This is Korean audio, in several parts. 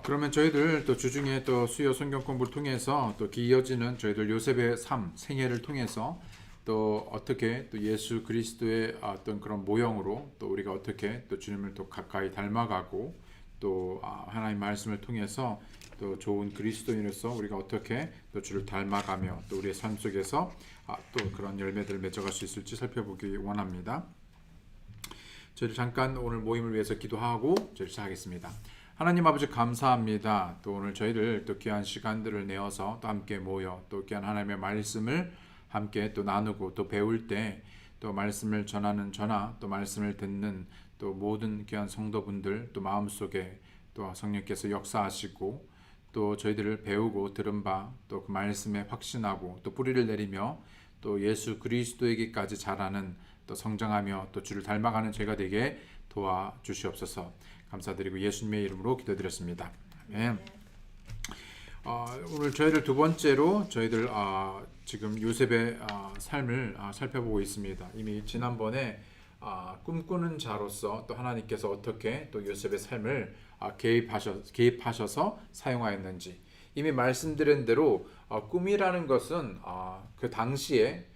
그러면 저희들 또 주중에 또 수요 성경 공부를 통해서 또 이어지는 저희들 요셉의 삶, 생애를 통해서 또 어떻게 또 예수 그리스도의 어떤 그런 모형으로 또 우리가 어떻게 또 주님을 또 가까이 닮아가고 또 하나님 말씀을 통해서 또 좋은 그리스도인으로서 우리가 어떻게 또 주를 닮아가며 또 우리의 삶 속에서 또 그런 열매들을 맺어갈 수 있을지 살펴보기 원합니다. 저희를 잠깐 오늘 모임을 위해서 기도하고 저희 시작하겠습니다. 하나님 아버지 감사합니다. 또 오늘 저희를 또 귀한 시간들을 내어서 또 함께 모여 또 귀한 하나님의 말씀을 함께 또 나누고 또 배울 때 또 말씀을 전하는 저나 또 말씀을 듣는 또 모든 귀한 성도분들 또 마음속에 또 성령께서 역사하시고 또 저희들을 배우고 들은 바 또 그 말씀에 확신하고 또 뿌리를 내리며 또 예수 그리스도에게까지 자라는 또 성장하며 또 주를 닮아가는 죄가 되게 도와주시옵소서. 감사드리고 예수님의 이름으로 기도드렸습니다. 아멘. 오늘 저희들 두 번째로 저희들 지금 요셉의 삶을 살펴보고 있습니다. 이미 지난번에 꿈꾸는 자로서 또 하나님께서 어떻게 또 요셉의 삶을 개입하셔서 사용하였는지 이미 말씀드린 대로 꿈이라는 것은 그 당시에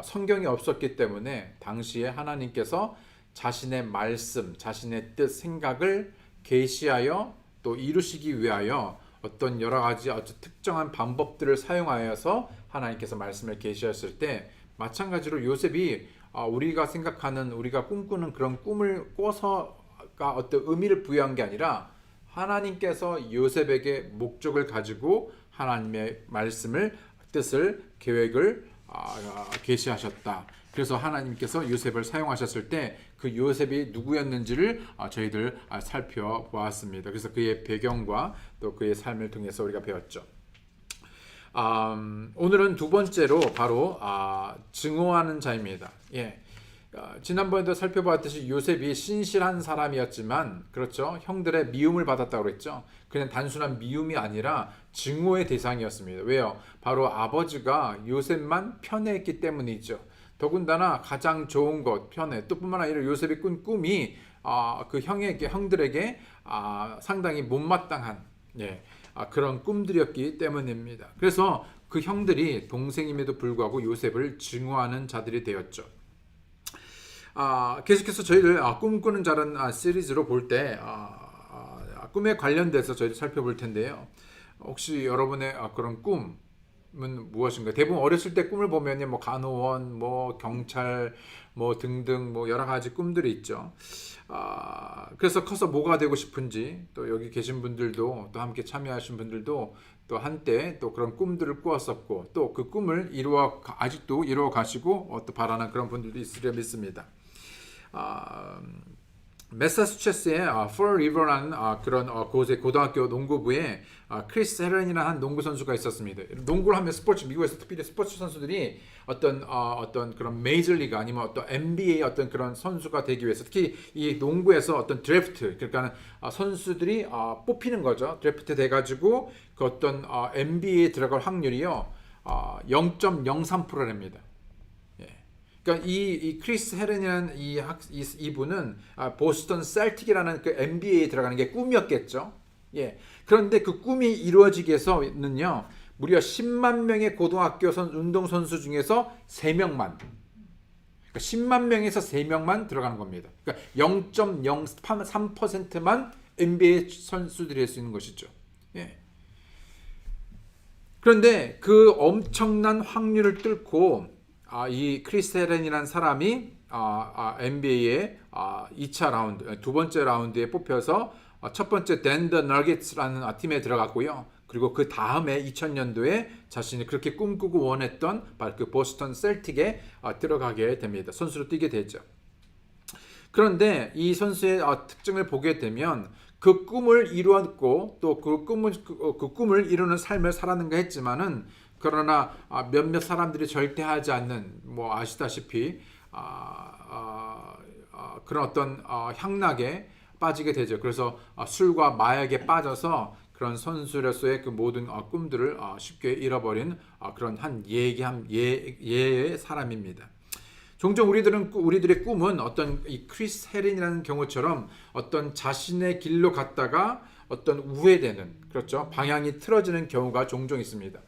성경이 없었기 때문에 당시에 하나님께서 자신의 말씀, 자신의 뜻, 생각을 계시하여 또 이루시기 위하여 어떤 여러 가지 아주 특정한 방법들을 사용하여서 하나님께서 말씀을 계시하셨을 때 마찬가지로 요셉이 우리가 생각하는 우리가 꿈꾸는 그런 꿈을 꿔서가 어떤 의미를 부여한 게 아니라 하나님께서 요셉에게 목적을 가지고 하나님의 말씀을 뜻을 계획을 계시하셨다. 그래서 하나님께서 요셉을 사용하셨을 때 그 요셉이 누구였는지를 저희들 살펴보았습니다. 그래서 그의 배경과 또 그의 삶을 통해서 우리가 배웠죠. 오늘은 두 번째로 바로 증오하는 자입니다. 지난번에도 살펴봤듯이 요셉이 신실한 사람이었지만 그렇죠. 형들의 미움을 받았다고 그랬죠. 그냥 단순한 미움이 아니라 증오의 대상이었습니다. 왜요? 바로 아버지가 요셉만 편애했기 때문이죠. 더군다나 가장 좋은 것 편애 또 뿐만 아니라 요셉이 꾼 꿈이 그 형들에게 상당히 못마땅한 그런 꿈들이었기 때문입니다. 그래서 그 형들이 동생임에도 불구하고 요셉을 증오하는 자들이 되었죠. 계속해서 저희를 꿈꾸는 자라는 시리즈로 볼 때 꿈에 관련돼서 저희를 살펴볼 텐데요. 혹시 여러분의 그런 꿈은 무엇인가? 대부분 어렸을 때 꿈을 보면 뭐 간호원, 뭐 경찰, 뭐 등등 뭐 여러 가지 꿈들이 있죠. 그래서 커서 뭐가 되고 싶은지 또 여기 계신 분들도 또 함께 참여하신 분들도 또 한때 또 그런 꿈들을 꾸었었고 또 그 꿈을 아직도 이루어 가시고 또 바라는 그런 분들도 있으려 믿습니다. 매사추세츠의 펄 리버라는 그런 곳의 고등학교 농구부에 크리스 헤런이라는 한 농구 선수가 있었습니다. 농구를 하면 미국에서 특별히 스포츠 선수들이 어떤 그런 메이저리그 아니면 어떤 NBA 어떤 그런 선수가 되기 위해서 특히 이 농구에서 어떤 드래프트 그러니까 선수들이 뽑히는 거죠. 드래프트 돼가지고 그 어떤 NBA에 들어갈 확률이요 0.03%랍니다. 그러니까 이 크리스 헤런이라는 이분은 보스턴 셀틱이라는 그 NBA에 들어가는 게 꿈이었겠죠. 그런데 그 꿈이 이루어지기 위해서는요 무려 10만 명의 고등학교 운동 선수 중에서 3명만, 그러니까 10만 명에서 3명만 들어가는 겁니다. 그러니까 0.03%만 NBA 선수들이 할 수 있는 것이죠. 그런데 그 엄청난 확률을 뚫고 이 크리스 헤런이라는 사람이 NBA의 2차 라운드, 두 번째 라운드에 뽑혀서 첫 번째 덴더 너겟스라는 팀에 들어갔고요. 그리고 그 다음에 2000년도에 자신이 그렇게 꿈꾸고 원했던 바로 그 보스턴 셀틱에 들어가게 됩니다. 선수로 뛰게 되죠. 그런데 이 선수의 특징을 보게 되면 그 꿈을 이루었고 또 그 꿈을 이루는 삶을 살았는가 했지만은 그러나 몇몇 사람들이 절대 하지 않는 뭐 아시다시피 그런 어떤 향락에 빠지게 되죠. 그래서 술과 마약에 빠져서 그런 선수로서의 그 모든 꿈들을 쉽게 잃어버린 그런 한 예의 사람입니다. 종종 우리들의 꿈은 어떤 이 크리스 헤린이라는 경우처럼 어떤 자신의 길로 갔다가 어떤 우회되는, 그렇죠, 방향이 틀어지는 경우가 종종 있습니다.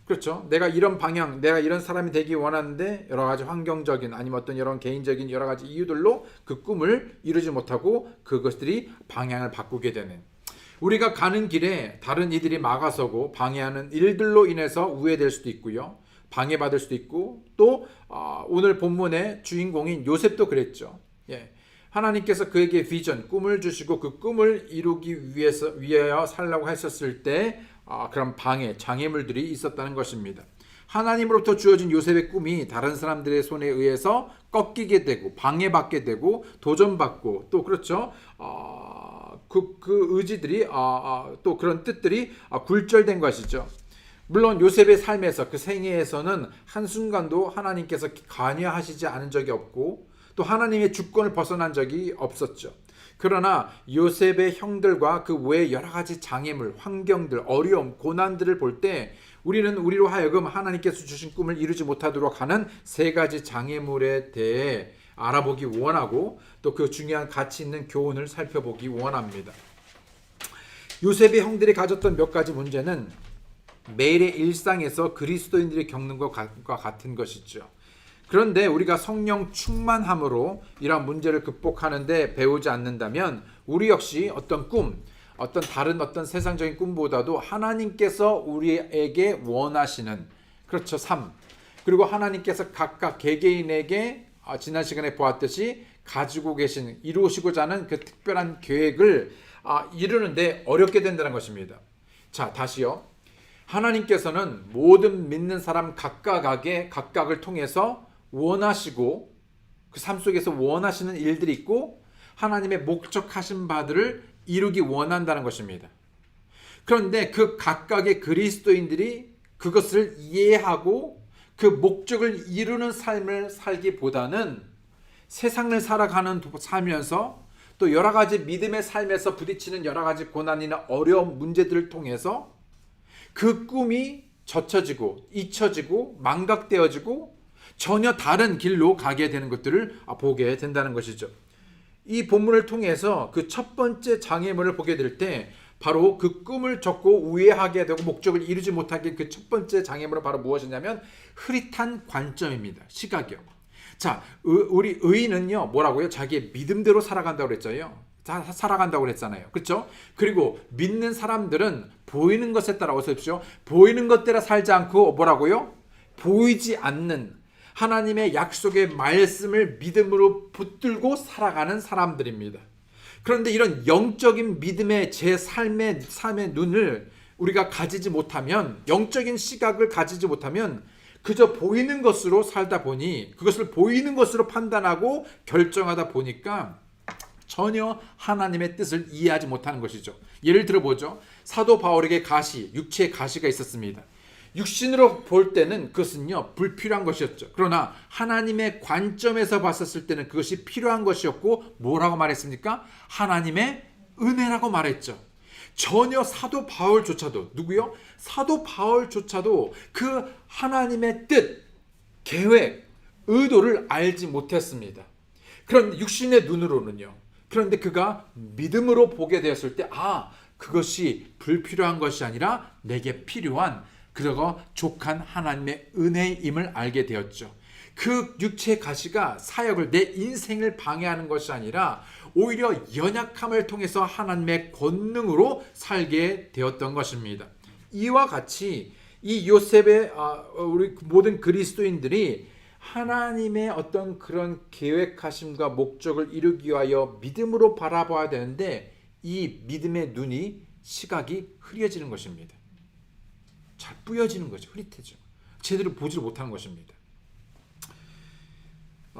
그렇죠. 내가 이런 방향, 내가 이런 사람이 되기 원하는데 여러 가지 환경적인 아니면 어떤 이런 개인적인 여러 가지 이유들로 그 꿈을 이루지 못하고 그것들이 방향을 바꾸게 되는, 우리가 가는 길에 다른 이들이 막아서고 방해하는 일들로 인해서 우회될 수도 있고요. 방해받을 수도 있고, 또 오늘 본문의 주인공인 요셉도 그랬죠. 예. 하나님께서 그에게 비전, 꿈을 주시고 그 꿈을 이루기 위하여 살라고 했었을 때 그런 방해, 장애물들이 있었다는 것입니다. 하나님으로부터 주어진 요셉의 꿈이 다른 사람들의 손에 의해서 꺾이게 되고 방해받게 되고 도전받고, 또 그렇죠, 그 의지들이 또 그런 뜻들이 굴절된 것이죠. 물론 요셉의 삶에서 그 생애에서는 한순간도 하나님께서 관여하시지 않은 적이 없고 또 하나님의 주권을 벗어난 적이 없었죠. 그러나 요셉의 형들과 그 외의 여러 가지 장애물, 환경들, 어려움, 고난들을 볼 때 우리는 우리로 하여금 하나님께서 주신 꿈을 이루지 못하도록 하는 세 가지 장애물에 대해 알아보기 원하고 또 그 중요한 가치 있는 교훈을 살펴보기 원합니다. 요셉의 형들이 가졌던 몇 가지 문제는 매일의 일상에서 그리스도인들이 겪는 것과 같은 것이죠. 그런데 우리가 성령 충만함으로 이러한 문제를 극복하는데 배우지 않는다면 우리 역시 어떤 꿈, 어떤 다른 어떤 세상적인 꿈보다도 하나님께서 우리에게 원하시는, 그렇죠, 삶, 그리고 하나님께서 각각 개개인에게 지난 시간에 보았듯이 가지고 계신, 이루시고자 하는 그 특별한 계획을 이루는데 어렵게 된다는 것입니다. 자, 다시요. 하나님께서는 모든 믿는 사람 각각을 통해서 원하시고 그 삶 속에서 원하시는 일들이 있고 하나님의 목적하신 바들을 이루기 원한다는 것입니다. 그런데 그 각각의 그리스도인들이 그것을 이해하고 그 목적을 이루는 삶을 살기보다는 세상을 살면서 또 여러 가지 믿음의 삶에서 부딪히는 여러 가지 고난이나 어려운 문제들을 통해서 그 꿈이 젖혀지고 잊혀지고 망각되어지고 전혀 다른 길로 가게 되는 것들을 보게 된다는 것이죠. 이 본문을 통해서 그 첫 번째 장애물을 보게 될 때 바로 그 꿈을 젓고 우회하게 되고 목적을 이루지 못하게 그 첫 번째 장애물은 바로 무엇이냐면 흐릿한 관점입니다. 시각이요. 자, 우리 의인은요, 뭐라고요? 자기의 믿음대로 살아간다고 그랬잖아요. 그렇죠? 그리고 믿는 사람들은 보이는 것에 따라, 어서 오십시오. 보이는 것대로 살지 않고 뭐라고요? 보이지 않는 하나님의 약속의 말씀을 믿음으로 붙들고 살아가는 사람들입니다. 그런데 이런 영적인 믿음의 제 삶의 눈을 우리가 가지지 못하면, 영적인 시각을 가지지 못하면 그저 보이는 것으로 살다 보니, 그것을 보이는 것으로 판단하고 결정하다 보니까 전혀 하나님의 뜻을 이해하지 못하는 것이죠. 예를 들어보죠. 사도 바울에게 육체의 가시가 있었습니다. 육신으로 볼 때는 그것은요, 불필요한 것이었죠. 그러나 하나님의 관점에서 봤었을 때는 그것이 필요한 것이었고, 뭐라고 말했습니까? 하나님의 은혜라고 말했죠. 전혀 사도 바울조차도, 누구요? 사도 바울조차도 그 하나님의 뜻, 계획, 의도를 알지 못했습니다. 그런데 육신의 눈으로는요. 그런데 그가 믿음으로 보게 되었을 때, 그것이 불필요한 것이 아니라 내게 필요한, 그러고 족한 하나님의 은혜임을 알게 되었죠. 그 육체의 가시가 사역을, 내 인생을 방해하는 것이 아니라 오히려 연약함을 통해서 하나님의 권능으로 살게 되었던 것입니다. 이와 같이 이 요셉의 우리 모든 그리스도인들이 하나님의 어떤 그런 계획하심과 목적을 이루기 위하여 믿음으로 바라봐야 되는데 이 믿음의 눈이, 시각이 흐려지는 것입니다. 잘 뿌여지는 거죠. 흐릿해져. 제대로 보지를 못하는 것입니다.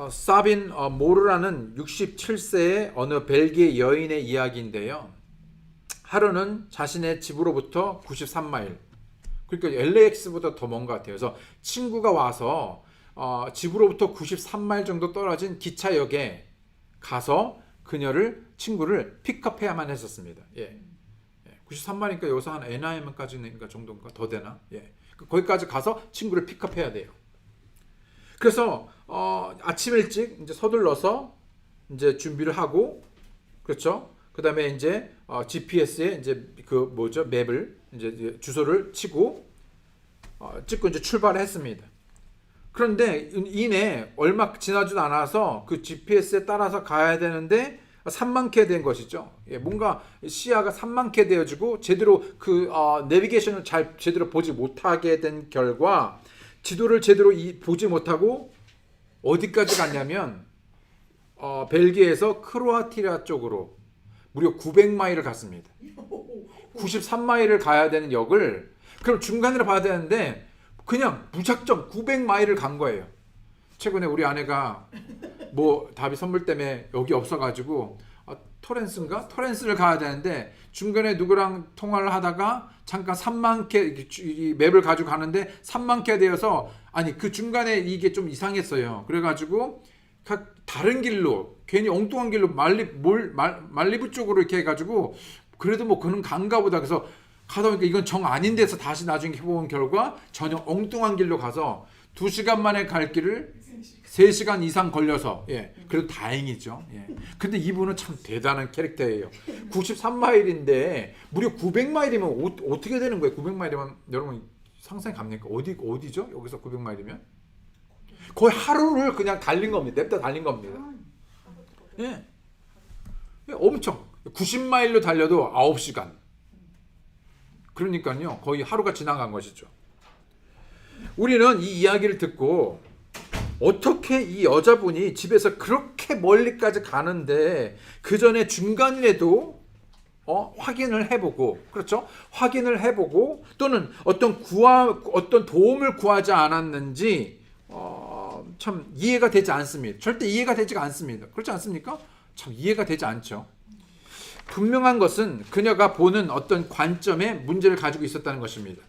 사빈 모르라는 67세의 어느 벨기에 여인의 이야기인데요. 하루는 자신의 집으로부터 93마일, 그러니까 LAX보다 더 먼 것 같아요. 그래서 친구가 와서 집으로부터 93마일 정도 떨어진 기차역에 가서 친구를 픽업해야만 했었습니다. 93마일이니까 여기서 한 NIM까지인가 정도인가 더 되나? 거기까지 가서 친구를 픽업해야 돼요. 그래서 아침 일찍 이제 서둘러서 이제 준비를 하고, 그렇죠? 그다음에 이제 GPS에 이제 그 뭐죠? 맵을 이제 주소를 치고 찍고 이제 출발을 했습니다. 그런데 이내 얼마 지나지도 않아서 그 GPS에 따라서 가야 되는데 산만케 된 것이죠. 뭔가 시야가 산만케 되어지고 제대로 그 내비게이션을 잘 제대로 보지 못하게 된 결과 지도를 제대로 보지 못하고 어디까지 갔냐면 벨기에에서 크로아티아 쪽으로 무려 900마일을 갔습니다. 93마일을 가야 되는 역을 그럼 중간으로 봐야 되는데 그냥 무작정 900마일을 간 거예요. 최근에 우리 아내가 뭐 답이 선물 때문에 여기 없어가지고 토렌스인가? 토렌스를 가야 되는데 중간에 누구랑 통화를 하다가 잠깐 3만케 맵을 가지고 가는데 3만케 되어서 아니 그 중간에 이게 좀 이상했어요. 그래가지고 다른 길로 괜히 엉뚱한 길로 말리부 쪽으로 이렇게 해가지고 그래도 뭐 그는 간가 보다 그래서 가다 보니까 이건 정 아닌 데서 다시 나중에 해본 결과 전혀 엉뚱한 길로 가서 2시간 만에 갈 길을 3시간 이상 걸려서 그래도 다행이죠. 근데 이분은 참 대단한 캐릭터예요. 93마일인데 무려 900마일이면 어떻게 되는 거예요? 900마일이면 여러분 상상이 갑니까? 어디죠? 여기서 900마일이면 거의 하루를 그냥 달린 겁니다. 냅다 달린 겁니다. 엄청 90마일로 달려도 9시간. 그러니까요. 거의 하루가 지나간 것이죠. 우리는 이 이야기를 듣고 어떻게 이 여자분이 집에서 그렇게 멀리까지 가는데 그 전에 중간이라도 확인을 해보고 그렇죠? 확인을 해보고 또는 어떤 도움을 구하지 않았는지 참 이해가 되지 않습니다. 절대 이해가 되지가 않습니다. 그렇지 않습니까? 참 이해가 되지 않죠. 분명한 것은 그녀가 보는 어떤 관점에 문제를 가지고 있었다는 것입니다.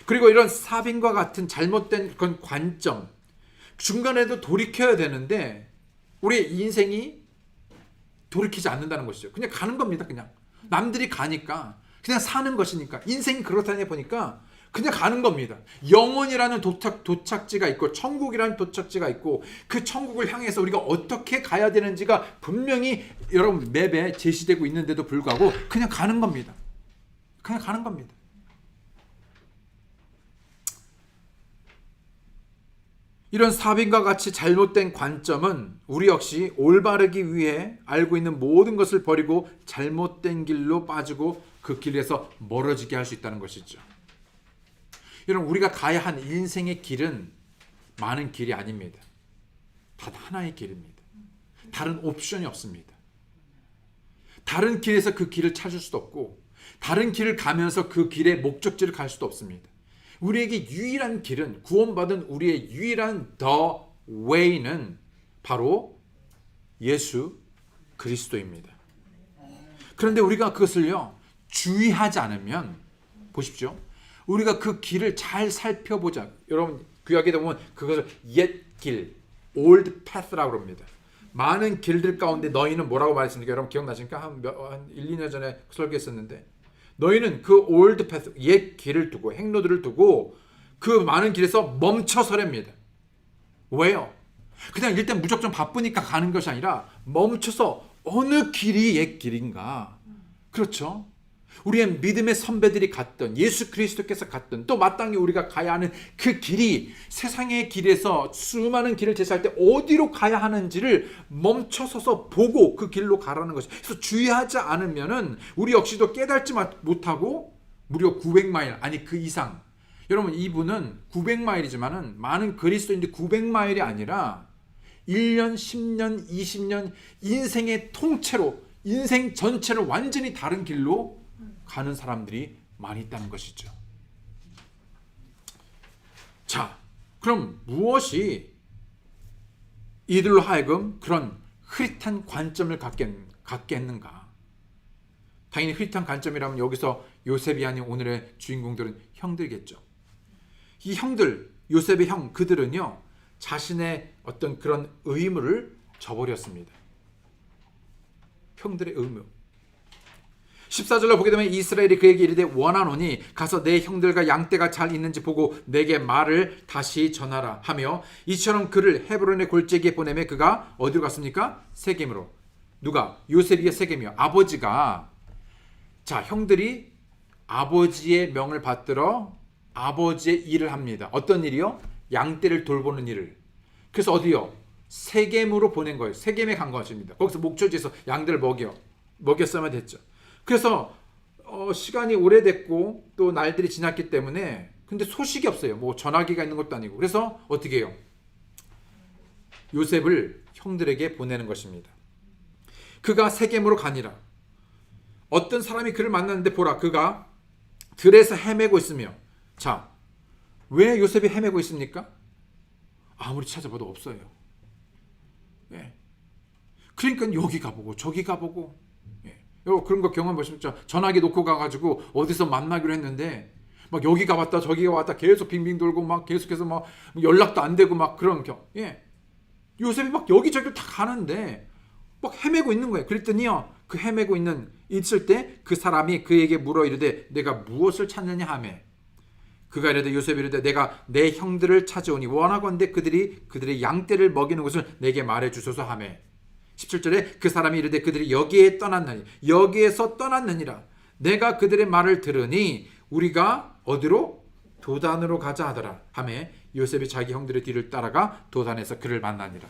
그리고 이런 사빈과 같은 잘못된 그런 관점 중간에도 돌이켜야 되는데 우리의 인생이 돌이키지 않는다는 것이죠. 그냥 가는 겁니다. 그냥 남들이 가니까 그냥 사는 것이니까 인생이 그렇다니 보니까 그냥 가는 겁니다. 영혼이라는 도착지가 있고 천국이라는 도착지가 있고 그 천국을 향해서 우리가 어떻게 가야 되는지가 분명히 여러분 맵에 제시되고 있는데도 불구하고 그냥 가는 겁니다. 그냥 가는 겁니다. 이런 사빈과 같이 잘못된 관점은 우리 역시 올바르기 위해 알고 있는 모든 것을 버리고 잘못된 길로 빠지고 그 길에서 멀어지게 할 수 있다는 것이죠. 여러분 우리가 가야 한 인생의 길은 많은 길이 아닙니다. 단 하나의 길입니다. 다른 옵션이 없습니다. 다른 길에서 그 길을 찾을 수도 없고 다른 길을 가면서 그 길의 목적지를 갈 수도 없습니다. 우리에게 유일한 길은 구원받은 우리의 유일한 The Way는 바로 예수 그리스도입니다. 그런데 우리가 그것을요 주의하지 않으면 보십시오. 우리가 그 길을 잘 살펴보자. 여러분 구약에 보면 그것을 옛 길, old path라고 합니다. 많은 길들 가운데 너희는 뭐라고 말했습니까? 여러분 기억나십니까? 한 1, 2년 전에 설교했었는데 너희는 그 old path, 옛 길을 두고 행로들을 두고 그 많은 길에서 멈춰서랍니다. 왜요? 그냥 일단 무조건 바쁘니까 가는 것이 아니라 멈춰서 어느 길이 옛 길인가. 그렇죠? 우리의 믿음의 선배들이 갔던 예수 그리스도께서 갔던 또 마땅히 우리가 가야 하는 그 길이 세상의 길에서 수많은 길을 제시할 때 어디로 가야 하는지를 멈춰서서 보고 그 길로 가라는 것이. 그래서 주의하지 않으면은 우리 역시도 깨닫지 못하고 무려 900마일 아니 그 이상. 여러분 이분은 900마일이지만은 많은 그리스도인들 900마일이 아니라 1년, 10년, 20년 인생의 통째로 인생 전체를 완전히 다른 길로 가는 사람들이 많이 있다는 것이죠. 자, 그럼 무엇이 이들로 하여금 그런 흐릿한 관점을 갖게 했는가? 당연히 흐릿한 관점이라면 여기서 요셉이 아닌 오늘의 주인공들은 형들겠죠. 이 형들, 요셉의 형, 그들은요 자신의 어떤 그런 의무를 저버렸습니다. 형들의 의무. 14절로 보게 되면 이스라엘이 그에게 이르되 원하노니 가서 내 형들과 양떼가 잘 있는지 보고 내게 말을 다시 전하라 하며 이처럼 그를 헤브론의 골짜기에 보내매 그가 어디로 갔습니까? 세겜으로. 누가? 요셉이의 세겜이요. 아버지가 자 형들이 아버지의 명을 받들어 아버지의 일을 합니다. 어떤 일이요? 양떼를 돌보는 일을. 그래서 어디요? 세겜으로 보낸 거예요. 세겜에 간 것입니다. 거기서 목초지에서 양들을 먹였어야만 됐죠. 그래서 시간이 오래됐고 또 날들이 지났기 때문에 근데 소식이 없어요. 뭐 전화기가 있는 것도 아니고. 그래서 어떻게 해요? 요셉을 형들에게 보내는 것입니다. 그가 세겜으로 가니라. 어떤 사람이 그를 만났는데 보라 그가 들에서 헤매고 있으며. 자, 왜 요셉이 헤매고 있습니까? 아무리 찾아봐도 없어요. 예. 그러니까 여기 가보고 저기 가보고. 예. 그런 거 경험해보셨죠? 전화기 놓고 가가지고 어디서 만나기로 했는데 막 여기 가봤다 저기 가봤다 계속 빙빙 돌고 막 계속해서 막 연락도 안 되고 막 그런 예. 요셉이 막 여기저기 다 가는데 막 헤매고 있는 거예요. 그랬더니요 그 헤매고 있을 때 그 사람이 그에게 물어 이르되 내가 무엇을 찾느냐 하매 그가 이르되 요셉이 이르되 내가 내 형들을 찾아오니 원하건대 그들의 양떼를 먹이는 것을 내게 말해 주소서 하매 17절에 그 사람이 이르되 그들이 여기에서 떠났느니라 내가 그들의 말을 들으니 우리가 어디로? 도단으로 가자 하더라 하매 요셉이 자기 형들의 뒤를 따라가 도단에서 그를 만나니라.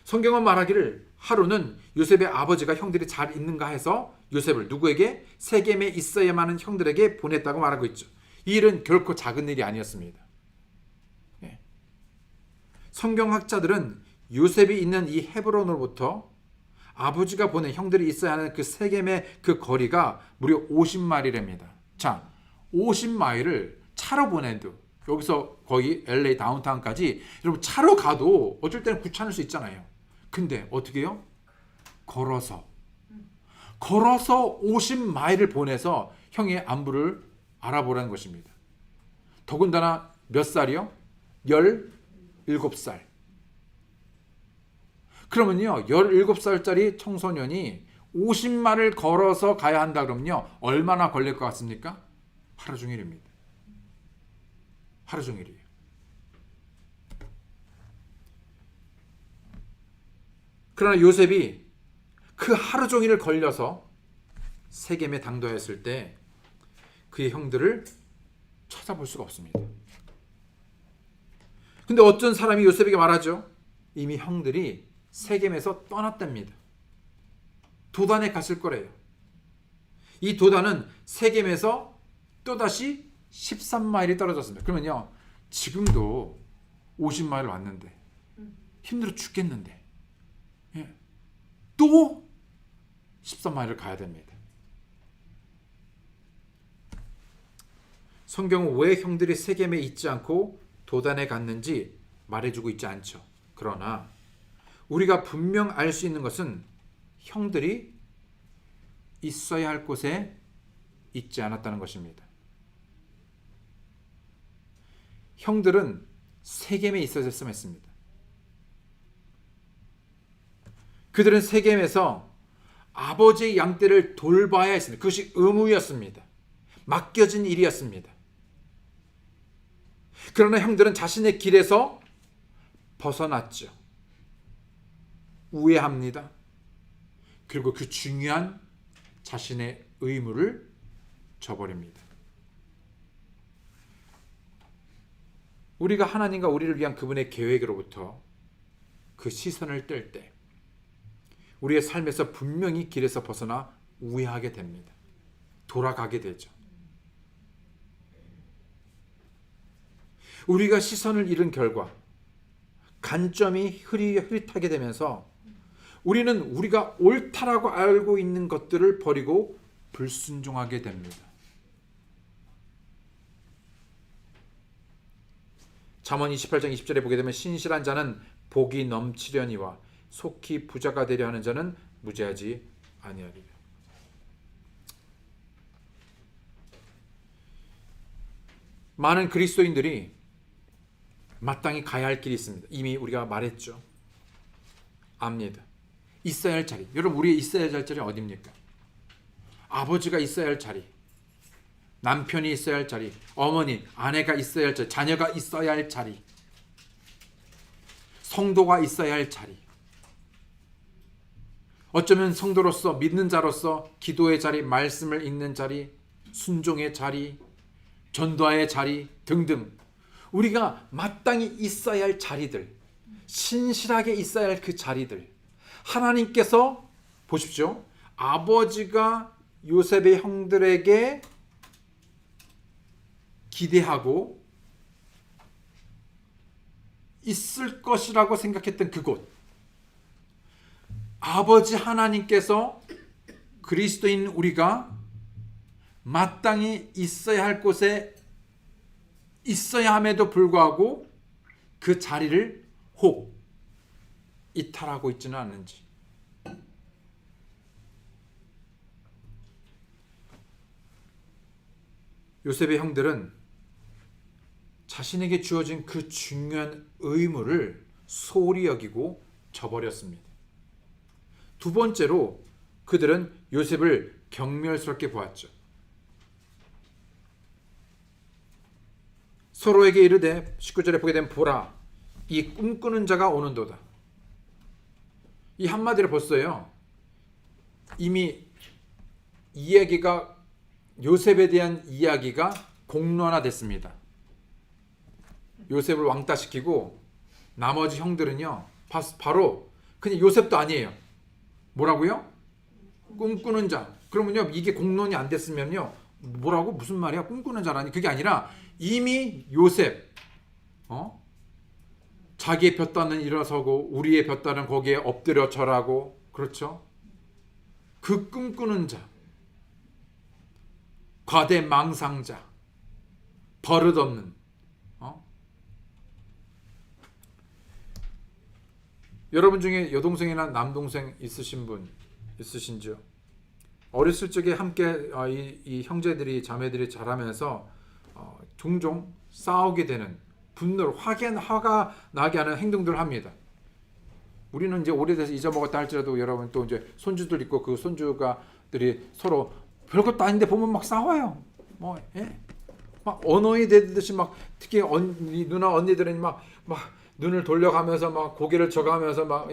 성경은 말하기를 하루는 요셉의 아버지가 형들이 잘 있는가 해서 요셉을 누구에게? 세겜에 있어야만 하는 형들에게 보냈다고 말하고 있죠. 이 일은 결코 작은 일이 아니었습니다. 예. 성경학자들은 요셉이 있는 이 헤브론으로부터 아버지가 보낸 형들이 있어야 하는 그 세겜의 그 거리가 무려 50마일이랍니다. 자, 50마일을 차로 보내도 여기서 거의 LA 다운타운까지 여러분 차로 가도 어쩔 때는 귀찮을 수 있잖아요. 근데 어떻게 해요? 걸어서 50마일을 보내서 형의 안부를 알아보라는 것입니다. 더군다나 몇 살이요? 17살. 그러면요 17살짜리 청소년이 50마일을 걸어서 가야 한다 그러면요 얼마나 걸릴 것 같습니까? 하루 종일입니다. 하루 종일이에요. 그러나 요셉이 그 하루 종일을 걸려서 세겜에 당도했을 때 그의 형들을 찾아볼 수가 없습니다. 근데 어떤 사람이 요셉에게 말하죠. 이미 형들이 세겜에서 떠났답니다. 도단에 갔을 거래요. 이 도단은 세겜에서 또다시 13마일이 떨어졌습니다. 그러면요 지금도 50마일 왔는데 힘들어 죽겠는데 또 13마일을 가야 됩니다. 성경은 왜 형들이 세겜에 있지 않고 도단에 갔는지 말해주고 있지 않죠. 그러나 우리가 분명 알 수 있는 것은 형들이 있어야 할 곳에 있지 않았다는 것입니다. 형들은 세겜에 있어야 했습니다. 그들은 세겜에서 아버지의 양떼를 돌봐야 했습니다. 그것이 의무였습니다. 맡겨진 일이었습니다. 그러나 형들은 자신의 길에서 벗어났죠. 우회합니다. 그리고 그 중요한 자신의 의무를 저버립니다. 우리가 하나님과 우리를 위한 그분의 계획으로부터 그 시선을 뗄 때 우리의 삶에서 분명히 길에서 벗어나 우회하게 됩니다. 돌아가게 되죠. 우리가 시선을 잃은 결과 관점이 흐릿하게 되면서 우리는 우리가 옳다라고 알고 있는 것들을 버리고 불순종하게 됩니다. 잠언 28장 20절에 보게 되면 신실한 자는 복이 넘치려니와 속히 부자가 되려 하는 자는 무죄하지 아니하리라. 많은 그리스도인들이 마땅히 가야 할 길이 있습니다. 이미 우리가 말했죠. 압니다. 있어야 할 자리. 여러분 우리 있어야 할 자리 어디입니까? 아버지가 있어야 할 자리. 남편이 있어야 할 자리. 어머니, 아내가 있어야 할 자리. 자녀가 있어야 할 자리. 성도가 있어야 할 자리. 어쩌면 성도로서 믿는 자로서 기도의 자리, 말씀을 읽는 자리, 순종의 자리, 전도의 자리 등등 우리가 마땅히 있어야 할 자리들, 신실하게 있어야 할 그 자리들, 하나님께서 보십시오. 아버지가 요셉의 형들에게 기대하고 있을 것이라고 생각했던 그곳, 아버지 하나님께서 그리스도인 우리가 마땅히 있어야 할 곳에 있어야 함에도 불구하고 그 자리를 혹 이탈하고 있지는 않은지. 요셉의 형들은 자신에게 주어진 그 중요한 의무를 소홀히 여기고 저버렸습니다. 두 번째로 그들은 요셉을 경멸스럽게 보았죠. 서로에게 이르되 19절에 보게 되면 보라 이 꿈꾸는 자가 오는도다. 이 한마디로 벌써요. 이미 이야기가 요셉에 대한 이야기가 공론화됐습니다. 요셉을 왕따시키고 나머지 형들은요. 바로 그냥 요셉도 아니에요. 뭐라고요? 꿈꾸는 자. 그러면요. 이게 공론이 안 됐으면요. 뭐라고? 무슨 말이야? 꿈꾸는 자라니? 그게 아니라 이미 요셉 자기의 볏다는 일어서고 우리의 볏다는 거기에 엎드려 절하고 그렇죠? 그 꿈꾸는 자, 과대망상자, 버릇없는 여러분 중에 여동생이나 남동생 있으신 분 있으신지요? 어렸을 적에 함께 이 형제들이 자매들이 자라면서 종종 싸우게 되는 분노를 화가 나게 하는 행동들을 합니다. 우리는 이제 오래돼서 잊어먹었다 할지라도 여러분 또 이제 손주들 있고 그 손주가들이 서로 별것도 아닌데 보면 막 싸워요. 막 언어에 대듯이 막 특히 누나 언니들은 막 눈을 돌려가면서 막 고개를 져가면서 막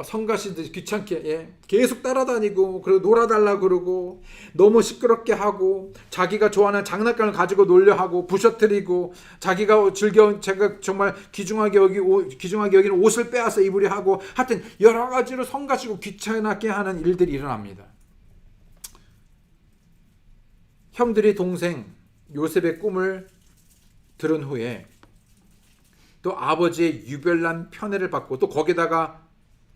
성가시듯이 귀찮게 계속 따라다니고 그리고 놀아달라 그러고 너무 시끄럽게 하고 자기가 좋아하는 장난감을 가지고 놀려 하고 부셔뜨리고 자기가 제가 정말 귀중하게 여기는 옷을 빼앗아 입으려 하고 하여튼 여러 가지로 성가시고 귀찮게 하는 일들이 일어납니다. 형들이 동생 요셉의 꿈을 들은 후에 또 아버지의 유별난 편애를 받고 또 거기다가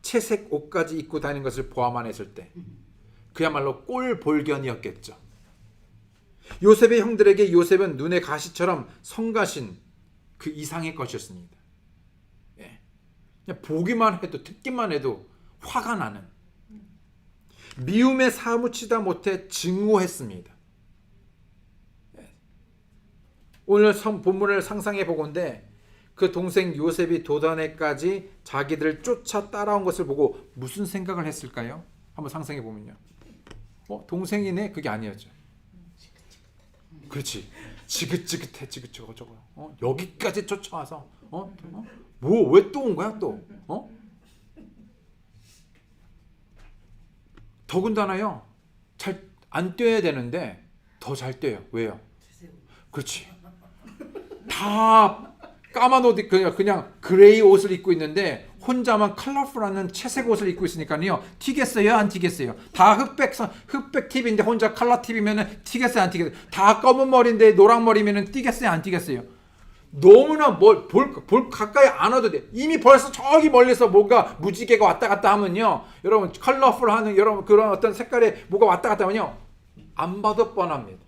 채색 옷까지 입고 다니는 것을 보아만 했을 때 그야말로 꼴볼견이었겠죠. 요셉의 형들에게 요셉은 눈의 가시처럼 성가신 그 이상의 것이었습니다. 그냥 보기만 해도 듣기만 해도 화가 나는 미움에 사무치다 못해 증오했습니다. 오늘 본문을 상상해 보건대 그 동생 요셉이 도단에까지 자기들을 쫓아 따라온 것을 보고 무슨 생각을 했을까요? 한번 상상해 보면요. 동생이네? 그게 아니었죠. 그렇지. 지긋지긋해. 저거. 여기까지 쫓아와서 왜 또 온 거야 또? 더군다나요. 잘 안 뛰어야 되는데 더 잘 뛰어요. 왜요? 그렇지. 다 까만 옷 그냥 그레이 옷을 입고 있는데 혼자만 컬러풀한 채색 옷을 입고 있으니까요. 튀겠어요? 안 튀겠어요? 다 흑백 팁인데 혼자 컬러 팁이면 튀겠어요? 안 튀겠어요? 다 검은 머리인데 노랑 머리면 튀겠어요? 안 튀겠어요? 너무나 볼 가까이 안 와도 돼. 이미 벌써 저기 멀리서 뭔가 무지개가 왔다 갔다 하면요. 여러분 컬러풀하는 여러분 그런 어떤 색깔의 뭐가 왔다 갔다 하면요. 안 봐도 뻔합니다.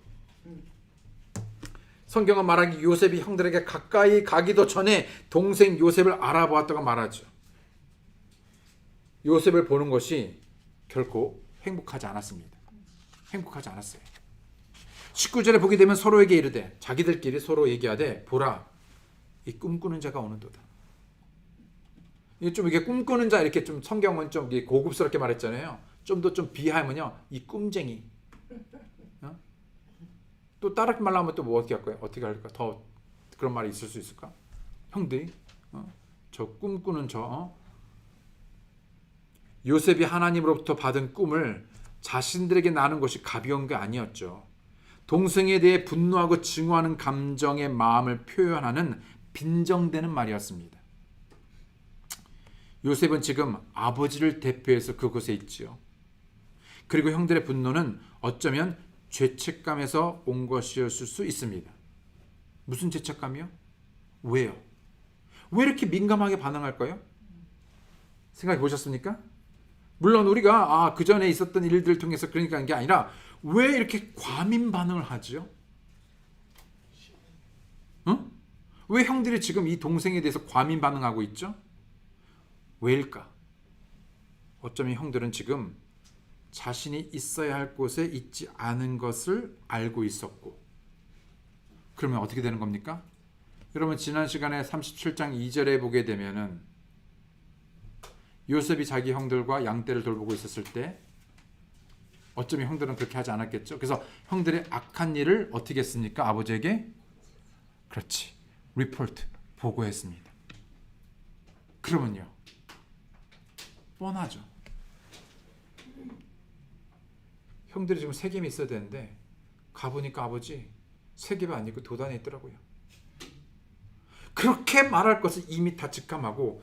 성경은 말하기 요셉이 형들에게 가까이 가기도 전에 동생 요셉을 알아보았다고 말하죠. 요셉을 보는 것이 결코 행복하지 않았습니다. 행복하지 않았어요. 19절에 보게 되면 서로에게 이르되 자기들끼리 서로 얘기하되 보라 이 꿈꾸는 자가 오는도다. 이게 좀 이게 꿈꾸는 자 이렇게 좀 성경은 좀 고급스럽게 말했잖아요. 좀 더 좀 비하면요 이 꿈쟁이. 또 다르게 말하면 또 뭐 어떻게 할까? 더 그런 말이 있을 수 있을까? 형들이 저 꿈꾸는 요셉이 하나님으로부터 받은 꿈을 자신들에게 나눈 것이 가벼운 게 아니었죠. 동생에 대해 분노하고 증오하는 감정의 마음을 표현하는 빈정대는 말이었습니다. 요셉은 지금 아버지를 대표해서 그곳에 있지요. 그리고 형들의 분노는 어쩌면 죄책감에서 온 것이었을 수 있습니다. 무슨 죄책감이요? 왜요? 왜 이렇게 민감하게 반응할까요? 생각해 보셨습니까? 물론 우리가 그 전에 있었던 일들을 통해서 그러니까 한 게 아니라 왜 이렇게 과민 반응을 하죠? 응? 왜 형들이 지금 이 동생에 대해서 과민 반응하고 있죠? 왜일까? 어쩌면 형들은 지금 자신이 있어야 할 곳에 있지 않은 것을 알고 있었고, 그러면 어떻게 되는 겁니까? 여러분 지난 시간에 37장 2절에 보게 되면은 요셉이 자기 형들과 양떼를 돌보고 있었을 때 어쩌면 형들은 그렇게 하지 않았겠죠. 그래서 형들의 악한 일을 어떻게 했습니까? 아버지에게 그렇지 리포트 보고했습니다. 그러면요 뻔하죠. 형들이 지금 세겜이 있어야 되는데 가보니까 아버지 세겜이 아니고 도단에 있더라고요. 그렇게 말할 것을 이미 다 직감하고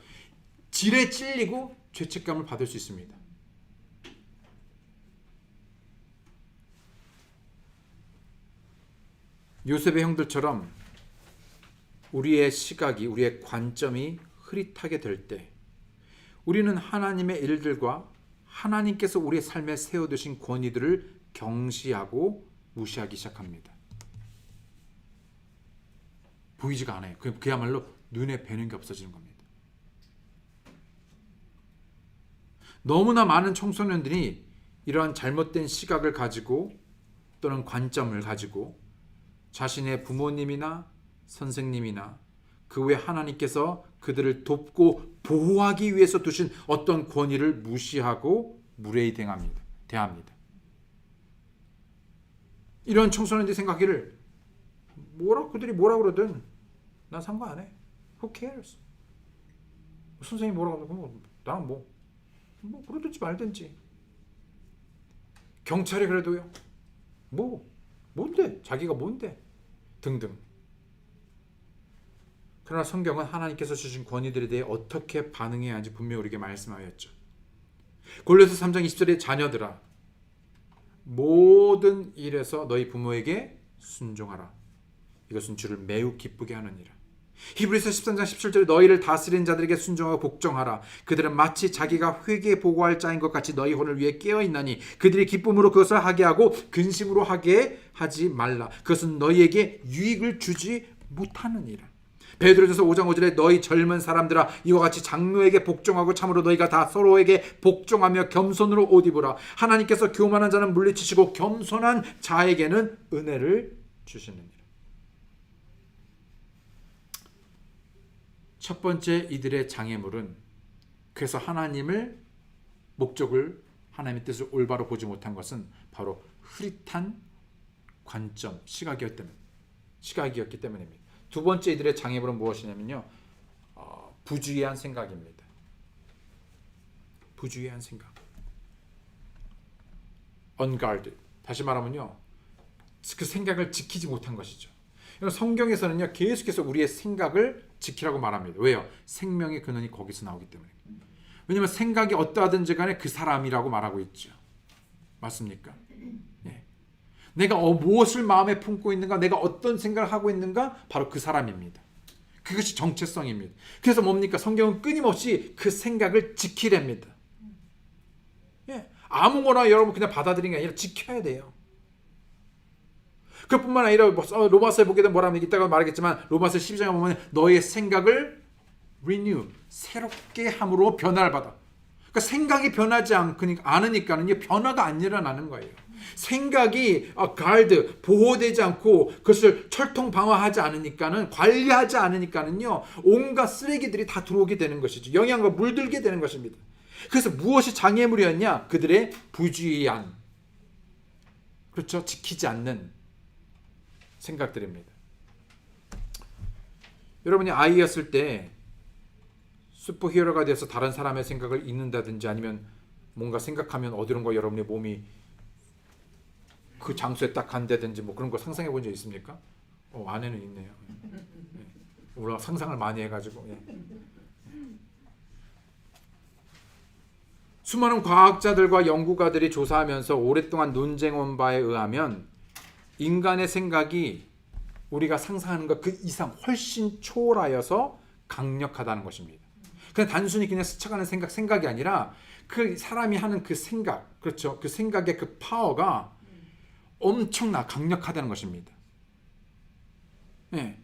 질에 찔리고 죄책감을 받을 수 있습니다. 요셉의 형들처럼 우리의 시각이, 우리의 관점이 흐릿하게 될 때 우리는 하나님의 일들과 하나님께서 우리의 삶에 세워두신 권위들을 경시하고 무시하기 시작합니다. 보이지가 않아요. 그야말로 눈에 뵈는 게 없어지는 겁니다. 너무나 많은 청소년들이 이러한 잘못된 시각을 가지고 또는 관점을 가지고 자신의 부모님이나 선생님이나 그 외 하나님께서 그들을 돕고 보호하기 위해서 두신 어떤 권위를 무시하고 무례히 대합니다. 이런 청소년들이 생각하기를 그들이 뭐라 그러든 난 상관 안 해. Who cares? 선생님이 뭐라고 하면 나는 뭐 그러든지 말든지. 경찰이 그래도요. 뭔데? 자기가 뭔데? 등등. 그러나 성경은 하나님께서 주신 권위들에 대해 어떻게 반응해야 하는지 분명히 우리에게 말씀하였죠. 골로새 3장 20절에 자녀들아 모든 일에서 너희 부모에게 순종하라. 이것은 주를 매우 기쁘게 하느니라. 히브리서 13장 17절에 너희를 다스리는 자들에게 순종하고 복종하라. 그들은 마치 자기가 회개에 보고할 자인 것 같이 너희 혼을 위해 깨어있나니 그들이 기쁨으로 그것을 하게 하고 근심으로 하게 하지 말라. 그것은 너희에게 유익을 주지 못하느니라. 베드로전서 5장 5절에 너희 젊은 사람들아 이와 같이 장로에게 복종하고 참으로 너희가 다 서로에게 복종하며 겸손으로 옷 입으라. 하나님께서 교만한 자는 물리치시고 겸손한 자에게는 은혜를 주시느니라. 첫 번째 이들의 장애물은 그래서 하나님의 뜻을 올바로 보지 못한 것은 바로 흐릿한 관점, 시각이었기 때문입니다. 두 번째 이들의 장애물은 무엇이냐면요, 부주의한 생각입니다. 부주의한 생각. unguarded. 다시 말하면요, 그 생각을 지키지 못한 것이죠. 성경에서는요, 계속해서 우리의 생각을 지키라고 말합니다. 왜요? 생명의 근원이 거기서 나오기 때문에. 왜냐하면 생각이 어떠하든지 간에 그 사람이라고 말하고 있죠. 맞습니까? 예. 내가 무엇을 마음에 품고 있는가, 내가 어떤 생각을 하고 있는가, 바로 그 사람입니다. 그것이 정체성입니다. 그래서 뭡니까? 성경은 끊임없이 그 생각을 지키랍니다. 예. 아무거나 여러분 그냥 받아들이는 게 아니라 지켜야 돼요. 그뿐만 아니라 로마서에 보게 되면 뭐라면 이따가 말하겠지만 로마서 12장에 보면 너의 생각을 renew, 새롭게 함으로 변화를 받아. 그러니까 생각이 변하지 않으니까는 변화가 안 일어나는 거예요. 생각이 guard, 보호되지 않고 그것을 철통 방어하지 않으니까는, 관리하지 않으니까는요, 온갖 쓰레기들이 다 들어오게 되는 것이죠. 영양과 물들게 되는 것입니다. 그래서 무엇이 장애물이었냐? 그들의 부주의한, 그렇죠, 지키지 않는 생각들입니다. 여러분이 아이였을 때 슈퍼히어로가 돼서 다른 사람의 생각을 읽는다든지 아니면 뭔가 생각하면 어디론가 여러분의 몸이 그 장소에 딱 간다든지 뭐 그런 거 상상해 본 적 있습니까? 안에는 있네요. 우리가 상상을 많이 해가지고. 수많은 과학자들과 연구가들이 조사하면서 오랫동안 논쟁한 바에 의하면 인간의 생각이 우리가 상상하는 것 그 이상 훨씬 초월하여서 강력하다는 것입니다. 그냥 단순히 그냥 스쳐가는 생각이 아니라 그 사람이 하는 그 생각, 그렇죠? 그 생각의 그 파워가 엄청나 강력하다는 것입니다. 네.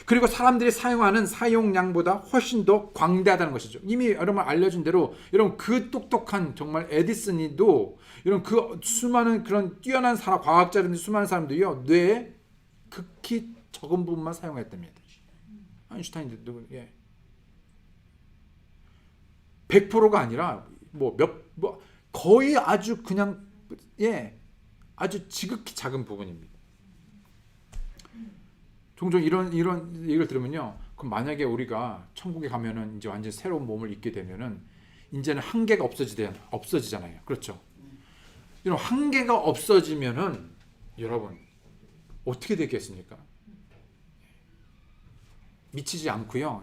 그리고 사람들이 사용하는 사용량보다 훨씬 더 광대하다는 것이죠. 이미 여러분 알려준 대로 여러분 그 똑똑한 정말 에디슨이도 이런 그 수많은 그런 뛰어난 과학자들 수많은 사람들이요 뇌에 극히 적은 부분만 사용했답니다. 아인슈타인도 100%가 아니라 거의 아주 그냥 아주 지극히 작은 부분입니다. 종종 이런 얘기를 들으면요. 그럼 만약에 우리가 천국에 가면은 이제 완전 새로운 몸을 입게 되면은 이제는 한계가 없어지잖아요. 그렇죠? 이런 한계가 없어지면은 여러분 어떻게 되겠습니까? 미치지 않고요.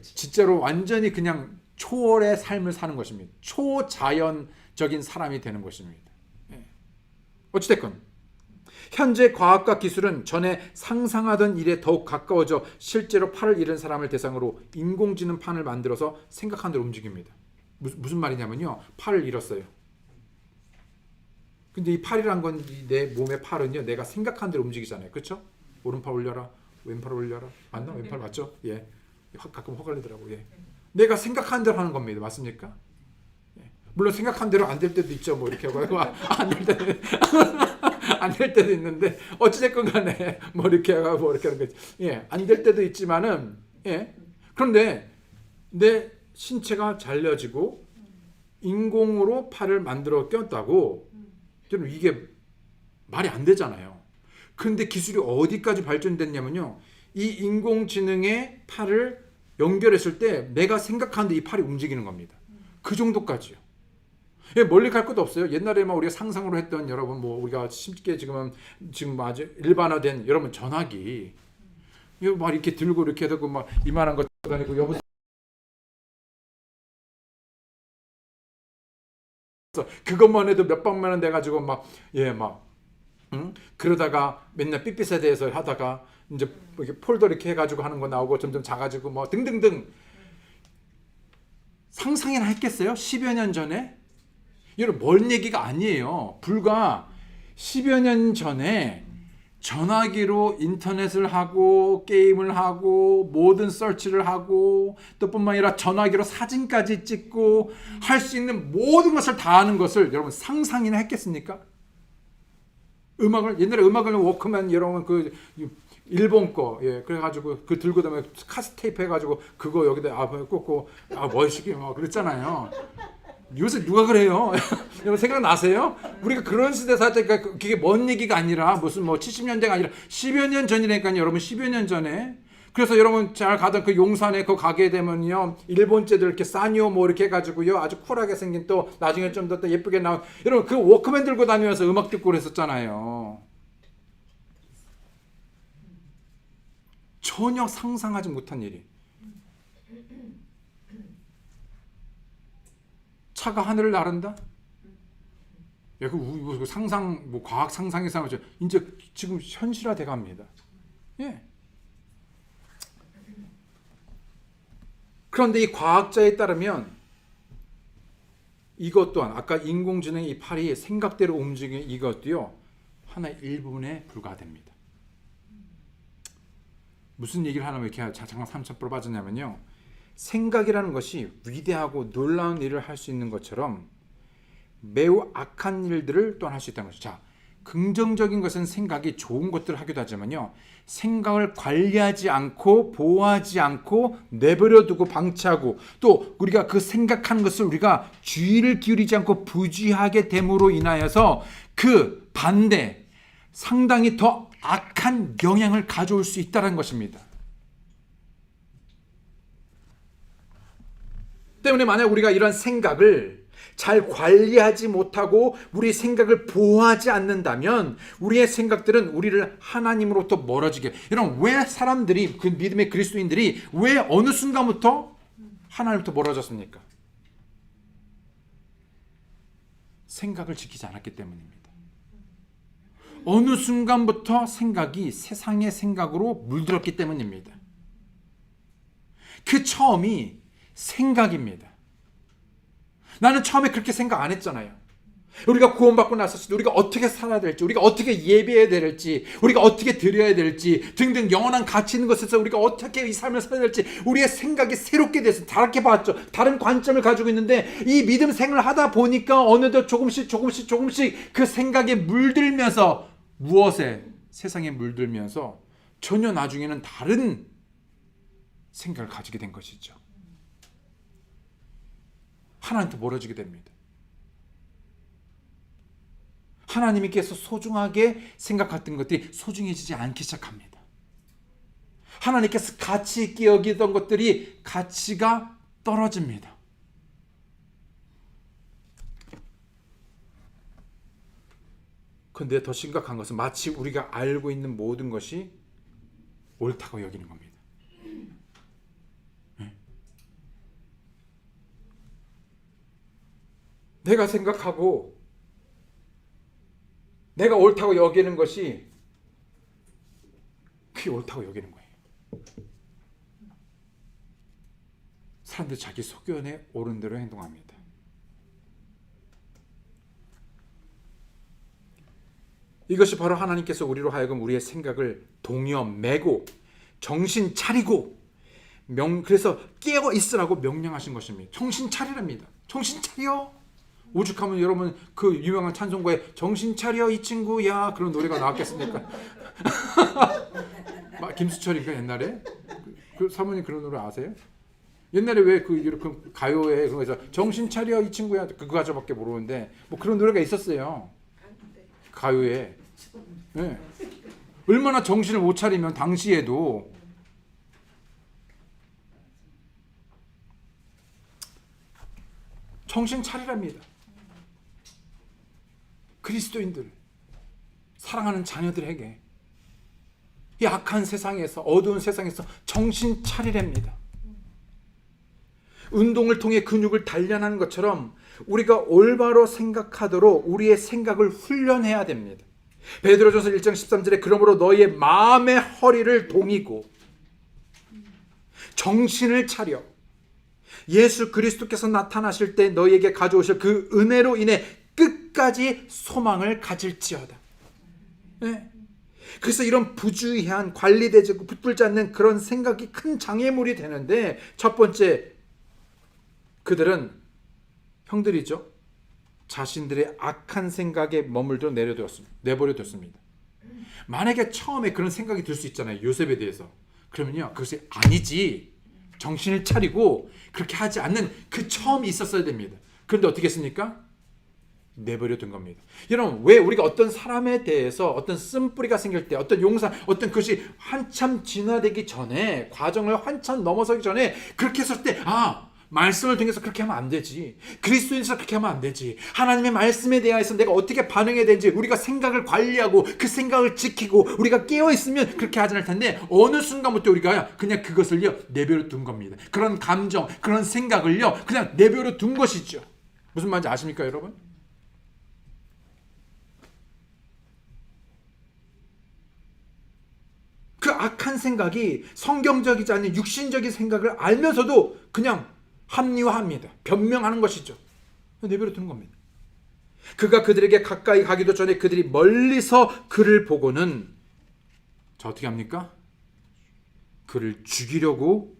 진짜로 완전히 그냥 초월의 삶을 사는 것입니다. 초자연적인 사람이 되는 것입니다. 어찌됐건 현재 과학과 기술은 전에 상상하던 일에 더욱 가까워져 실제로 팔을 잃은 사람을 대상으로 인공지능 판을 만들어서 생각한 대로 움직입니다. 무슨 말이냐면요. 팔을 잃었어요. 근데 이 팔이란 건 내 몸의 팔은요. 내가 생각한 대로 움직이잖아요. 그렇죠? 오른팔 올려라. 왼팔 올려라. 맞나? 왼팔 맞죠? 가끔 헛갈리더라고. 내가 생각한 대로 하는 겁니다. 맞습니까? 물론 생각한 대로 안 될 때도 있죠. 뭐 이렇게 하고 안 될 때는 안 될 때도 있는데 어찌됐건 간에 뭐 이렇게 하고 뭐 이렇게 하는 거지. 안 될 때도 있지만은 그런데 내 신체가 잘려지고 인공으로 팔을 만들어 꼈다고 저는 이게 말이 안 되잖아요. 그런데 기술이 어디까지 발전됐냐면요. 이 인공지능의 팔을 연결했을 때 내가 생각하는데 이 팔이 움직이는 겁니다. 그 정도까지요. 멀리 갈 것도 없어요. 옛날에만 우리가 상상으로 했던 여러분 뭐 우리가 쉽게 지금 아주 일반화된 여러분 전화기 이거 막 이렇게 들고 이렇게 하고 막 이만한 거 다니고 여보세요. 그것만 해도 몇백만 원 돼가지고 그러다가 맨날 삐삐세대에서 하다가 이제 이렇게 폴더 이렇게 해가지고 하는 거 나오고 점점 작아지고 뭐 등등등 상상이나 했겠어요? 10여 년 전에? 여러분 먼 얘기가 아니에요. 불과 10여 년 전에 전화기로 인터넷을 하고 게임을 하고 모든 서치를 하고 또 뿐만 아니라 전화기로 사진까지 찍고 할 수 있는 모든 것을 다 하는 것을 여러분 상상이나 했겠습니까? 옛날에 음악을 워크맨 여러분 그 일본 거 그래가지고 그 들고 다니면 카세트 테이프 해가지고 그거 여기다 꽂고 멋있게 막 그랬잖아요. 요새 누가 그래요? 여러분 생각나세요? 우리가 그런 시대 살때니까 그게 먼 얘기가 아니라 무슨 뭐 70년대가 아니라 10여 년 전이니까요. 여러분 10여 년 전에. 그래서 여러분 잘 가던 그 용산에 그 가게 되면요. 일본제들 이렇게 사니오 뭐 이렇게 해가지고요. 아주 쿨하게 생긴 또 나중에 좀 더 예쁘게 나온 여러분 그 워크맨 들고 다니면서 음악 듣고 그랬었잖아요. 전혀 상상하지 못한 일이. 차가 하늘을 나른다? 그 상상, 뭐 과학 상상의 상황이죠. 이제 지금 현실화돼 갑니다. 그런데 이 과학자에 따르면 이것 또한 아까 인공지능의 이 팔이 생각대로 움직이는 이것도요 하나의 일부분에 불과됩니다. 무슨 얘기를 하냐면 이렇게 잠깐 3첩으로 빠졌냐면요. 생각이라는 것이 위대하고 놀라운 일을 할 수 있는 것처럼 매우 악한 일들을 또한 할 수 있다는 것이죠. 자, 긍정적인 것은 생각이 좋은 것들을 하기도 하지만요. 생각을 관리하지 않고 보호하지 않고 내버려 두고 방치하고 또 우리가 그 생각하는 것을 우리가 주의를 기울이지 않고 부주의하게 됨으로 인하여서 그 반대 상당히 더 악한 영향을 가져올 수 있다는 것입니다. 때문에 만약 우리가 이런 생각을 잘 관리하지 못하고 우리 생각을 보호하지 않는다면 우리의 생각들은 우리를 하나님으로부터 멀어지게. 여러분, 왜 사람들이, 그 믿음의 그리스도인들이 왜 어느 순간부터 하나님부터 멀어졌습니까? 생각을 지키지 않았기 때문입니다. 어느 순간부터 생각이 세상의 생각으로 물들었기 때문입니다. 그 처음이 생각입니다. 나는 처음에 그렇게 생각 안 했잖아요. 우리가 구원받고 났었을 때 우리가 어떻게 살아야 될지, 우리가 어떻게 예배해야 될지, 우리가 어떻게 드려야 될지 등등 영원한 가치 있는 것에서 우리가 어떻게 이 삶을 살아야 될지 우리의 생각이 새롭게 돼서 다르게 봤죠. 다른 관점을 가지고 있는데 이 믿음 생활을 하다 보니까 어느덧 조금씩 그 생각에 물들면서 무엇에? 세상에 물들면서 전혀 나중에는 다른 생각을 가지게 된 것이죠. 하나님께 멀어지게 됩니다. 하나님께서 소중하게 생각했던 것들이 소중해지지 않기 시작합니다. 하나님께서 가치 있게 여기던 것들이 가치가 떨어집니다. 그런데 더 심각한 것은 마치 우리가 알고 있는 모든 것이 옳다고 여기는 겁니다. 내가 생각하고 내가 옳다고 여기는 것이 그게 옳다고 여기는 거예요. 사람들이 자기 소견에 옳은 대로 행동합니다. 이것이 바로 하나님께서 우리로 하여금 우리의 생각을 동여 매고 정신 차리고 그래서 깨어 있으라고 명령하신 것입니다. 정신 차리랍니다. 정신 차려. 오죽하면 여러분 그 유명한 찬송가에 정신 차려 이 친구야 그런 노래가 나왔겠습니까? 김수철인가 옛날에? 그 사모님 그런 노래 아세요? 옛날에 왜 그 가요에 그런 거에서 정신 차려 이 친구야 그거 가져밖에 모르는데 뭐 그런 노래가 있었어요. 가요에. 네. 얼마나 정신을 못 차리면 당시에도 정신 차리랍니다. 그리스도인들, 사랑하는 자녀들에게 이 악한 세상에서, 어두운 세상에서 정신 차리랍니다. 운동을 통해 근육을 단련하는 것처럼 우리가 올바로 생각하도록 우리의 생각을 훈련해야 됩니다. 베드로전서 1장 13절에 그러므로 너희의 마음의 허리를 동이고 정신을 차려 예수 그리스도께서 나타나실 때 너희에게 가져오실 그 은혜로 인해 끝까지 소망을 가질지어다. 네. 그래서 이런 부주의한 관리되지 붙들지 않는 그런 생각이 큰 장애물이 되는데 첫 번째 그들은 형들이죠. 자신들의 악한 생각에 머물러 내버려뒀습니다. 만약에 처음에 그런 생각이 들 수 있잖아요. 요셉에 대해서. 그러면요. 그것이 아니지. 정신을 차리고 그렇게 하지 않는 그 처음이 있었어야 됩니다. 그런데 어떻게 했습니까? 내버려둔 겁니다. 여러분 왜 우리가 어떤 사람에 대해서 어떤 쓴뿌리가 생길 때 어떤 용산 어떤 것이 한참 진화되기 전에 과정을 한참 넘어서기 전에 그렇게 했을 때 말씀을 통해서 그렇게 하면 안 되지. 그리스도인에서 그렇게 하면 안 되지. 하나님의 말씀에 대해서 내가 어떻게 반응해야 되는지 우리가 생각을 관리하고 그 생각을 지키고 우리가 깨어있으면 그렇게 하지 않을 텐데 어느 순간부터 우리가 그냥 그것을요 내버려 둔 겁니다. 그런 감정, 그런 생각을요 그냥 내버려 둔 것이죠. 무슨 말인지 아십니까 여러분? 그 악한 생각이 성경적이지 않은 육신적인 생각을 알면서도 그냥 합리화합니다. 변명하는 것이죠. 내버려 두는 겁니다. 그가 그들에게 가까이 가기도 전에 그들이 멀리서 그를 보고는 어떻게 합니까? 그를 죽이려고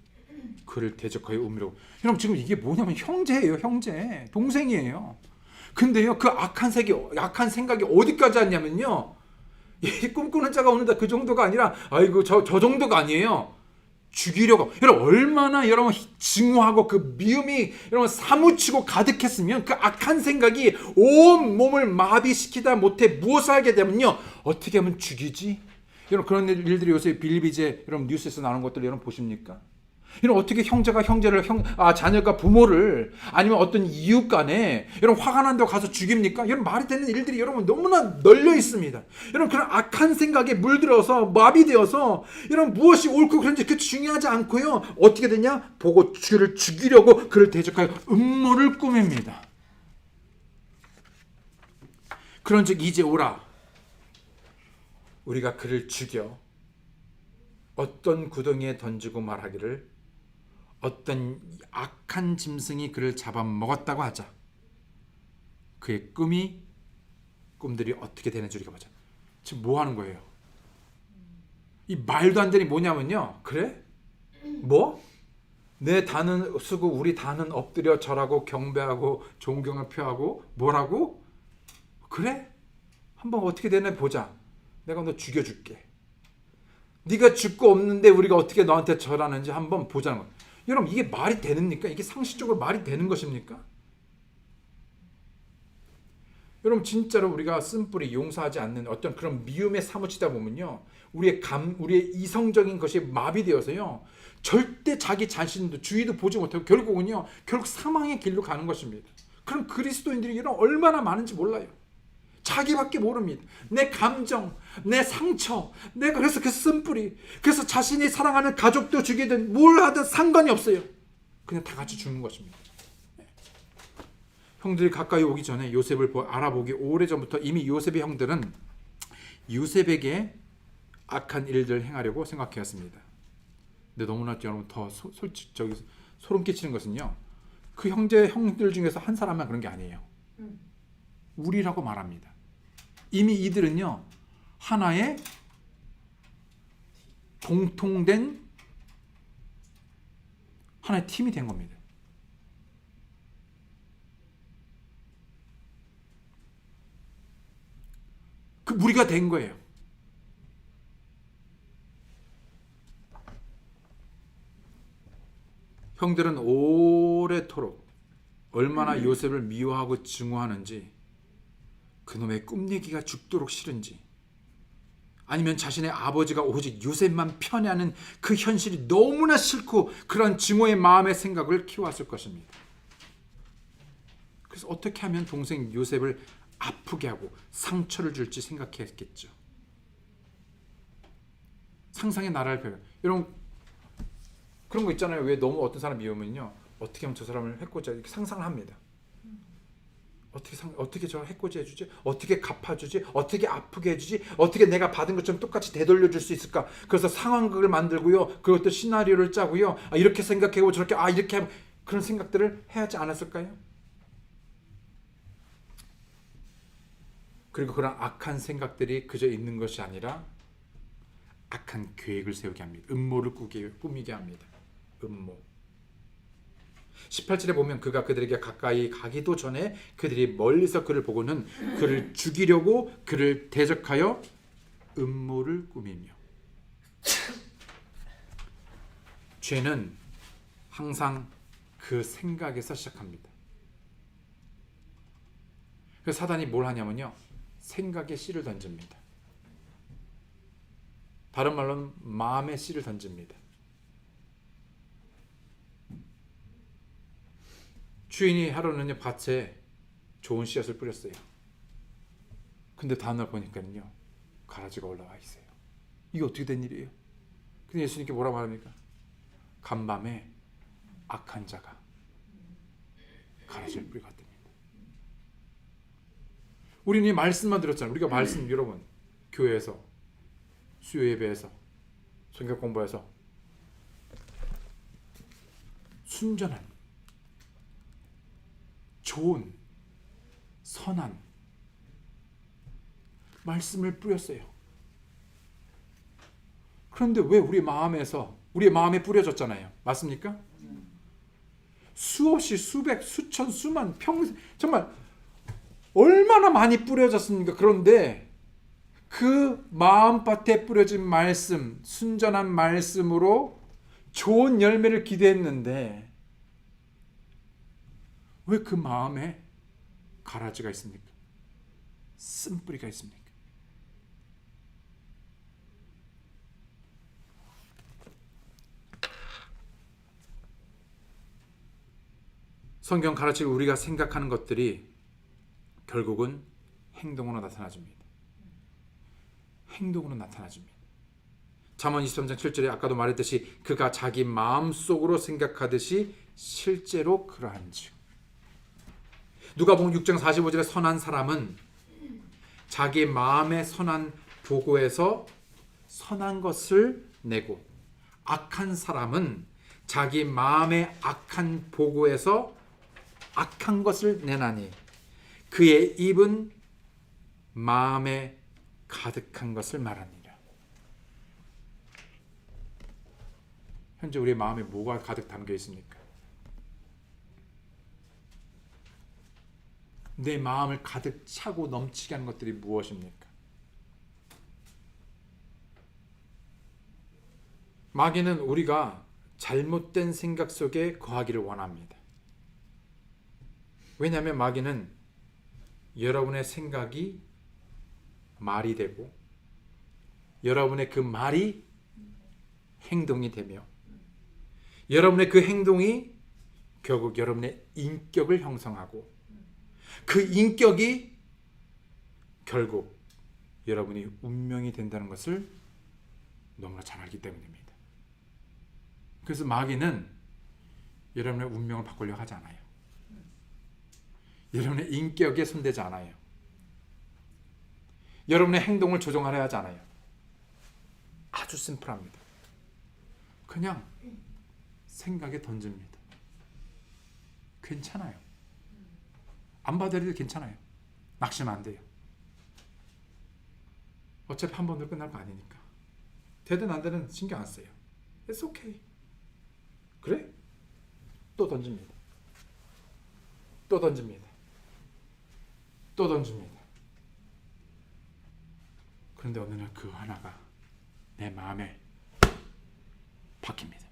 그를 대적하여 우미려고. 여러분 지금 이게 뭐냐면 형제예요. 형제. 동생이에요. 근데요 그 악한 생각이 어디까지 왔냐면요. 이 꿈꾸는 자가 오는다 그 정도가 아니라 아이고 저 정도가 아니에요. 죽이려고. 여러분 얼마나 여러분 증오하고 그 미움이 여러분 사무치고 가득했으면 그 악한 생각이 온 몸을 마비시키다 못해 무엇을 하게 되면요 어떻게 하면 죽이지? 여러분 그런 일들이 요새 빌리비제 여러분 뉴스에서 나오는 것들 여러분 보십니까? 이런 어떻게 형제가 형제를 자녀가 부모를 아니면 어떤 이웃 간에 이런 화가 난다고 가서 죽입니까? 이런 말이 되는 일들이 여러분 너무나 널려 있습니다. 이런 그런 악한 생각에 물들어서 마비되어서 이런 무엇이 옳고 그런지 그 중요하지 않고요. 어떻게 되냐? 보고 그를 죽이려고 그를 대적하여 음모를 꾸밉니다. 그런즉 이제 오라. 우리가 그를 죽여 어떤 구덩이에 던지고 말하기를 어떤 악한 짐승이 그를 잡아먹었다고 하자. 그의 꿈들이 어떻게 되는지 우리가 보자. 지금 뭐 하는 거예요? 이 말도 안 되는 뭐냐면요. 그래? 뭐? 내 단은 쓰고 우리 단은 엎드려 절하고 경배하고 존경을 표하고 뭐라고? 그래? 한번 어떻게 되나 보자. 내가 너 죽여줄게. 네가 죽고 없는데 우리가 어떻게 너한테 절하는지 한번 보자는 거야. 여러분 이게 말이 되는니까? 이게 상식적으로 말이 되는 것입니까? 여러분 진짜로 우리가 쓴뿌리 용서하지 않는 어떤 그런 미움에 사무치다 보면요. 우리의 이성적인 것이 마비되어서요. 절대 자기 자신도 주의도 보지 못하고 결국 사망의 길로 가는 것입니다. 그럼 그리스도인들이 이런 얼마나 많은지 몰라요. 자기밖에 모릅니다. 내 감정, 내 상처, 내가 그래서 그 쓴뿌리, 그래서 자신이 사랑하는 가족도 죽이든 뭘 하든 상관이 없어요. 그냥 다 같이 죽는 것입니다. 형들이 가까이 오기 전에 요셉을 알아보기 오래전부터 이미 요셉의 형들은 요셉에게 악한 일들을 행하려고 생각해왔습니다. 근데 너무나 여러분 더 솔직히 소름 끼치는 것은요. 그 형들 중에서 한 사람만 그런 게 아니에요. 우리라고 말합니다. 이미 이들은요. 하나의 공통된 하나의 팀이 된 겁니다. 그 무리가 된 거예요. 형들은 오래도록 얼마나 요셉을 미워하고 증오하는지, 그놈의 꿈 얘기가 죽도록 싫은지, 아니면 자신의 아버지가 오직 요셉만 편애하는 그 현실이 너무나 싫고 그런 증오의 마음의 생각을 키워왔을 것입니다. 그래서 어떻게 하면 동생 요셉을 아프게 하고 상처를 줄지 생각했겠죠. 상상의 나라를 펴요. 여러분 그런 거 있잖아요. 왜 너무 어떤 사람 미우면요. 어떻게 하면 저 사람을 해코지 이렇게 상상을 합니다. 어떻게 저 해코지 해주지? 어떻게 갚아주지? 어떻게 아프게 해주지? 어떻게 내가 받은 것처럼 똑같이 되돌려줄 수 있을까? 그래서 상황극을 만들고요. 그것도 시나리오를 짜고요. 이렇게 생각하고 저렇게 이렇게 하면 그런 생각들을 해야지 않았을까요? 그리고 그런 악한 생각들이 그저 있는 것이 아니라 악한 계획을 세우게 합니다. 음모를 꾸미게 합니다. 음모. 18절에 보면 그가 그들에게 가까이 가기도 전에 그들이 멀리서 그를 보고는 그를 죽이려고 그를 대적하여 음모를 꾸미며. 죄는 항상 그 생각에서 시작합니다. 그래서 사단이 뭘 하냐면요. 생각에 씨를 던집니다. 다른 말로는 마음에 씨를 던집니다. 주인이 하루는 밭에 좋은 씨앗을 뿌렸어요. 근데 다음날 보니까요. 가라지가 올라와 있어요. 이게 어떻게 된 일이에요? 근데 예수님께 뭐라 말합니까? 간밤에 악한 자가 가라지를 뿌리갔답니다. 우리는 이 말씀만 들었잖아요. 우리가 말씀 여러분 교회에서 수요 예배에서 성경 공부해서 순전한 좋은 선한 말씀을 뿌렸어요. 그런데 왜 우리의 마음에 뿌려졌잖아요. 맞습니까? 수없이 수백 수천 수만 정말 얼마나 많이 뿌려졌습니까? 그런데 그 마음밭에 뿌려진 말씀, 순전한 말씀으로 좋은 열매를 기대했는데 왜 그 마음에 가라지가 있습니까? 쓴뿌리가 있습니까? 성경 가르치고 우리가 생각하는 것들이 결국은 행동으로 나타나집니다. 행동으로 나타나집니다. 잠언 23장 7절에 아까도 말했듯이 그가 자기 마음속으로 생각하듯이 실제로 그러한즉. 누가복음 6장 45절에 선한 사람은 자기 마음의 선한 보고에서 선한 것을 내고, 악한 사람은 자기 마음의 악한 보고에서 악한 것을 내나니 그의 입은 마음에 가득한 것을 말하니라. 현재 우리의 마음에 뭐가 가득 담겨 있습니까? 내 마음을 가득 차고 넘치게 하는 것들이 무엇입니까? 마귀는 우리가 잘못된 생각 속에 거하기를 원합니다. 왜냐하면 마귀는 여러분의 생각이 말이 되고 여러분의 그 말이 행동이 되며 여러분의 그 행동이 결국 여러분의 인격을 형성하고 그 인격이 결국 여러분이 운명이 된다는 것을 너무나 잘 알기 때문입니다. 그래서 마귀는 여러분의 운명을 바꾸려고 하지 않아요. 여러분의 인격에 손대지 않아요. 여러분의 행동을 조정하려 하지 않아요. 아주 심플합니다. 그냥 생각에 던집니다. 괜찮아요. 안 받아들여도 괜찮아요. 낙심 안 돼요. 어차피 한 번으로 끝날 거 아니니까. 되든 안 되든 신경 안 써요. It's okay. 그래? 또 던집니다. 또 던집니다. 또 던집니다. 그런데 어느 날 그 하나가 내 마음에 박힙니다.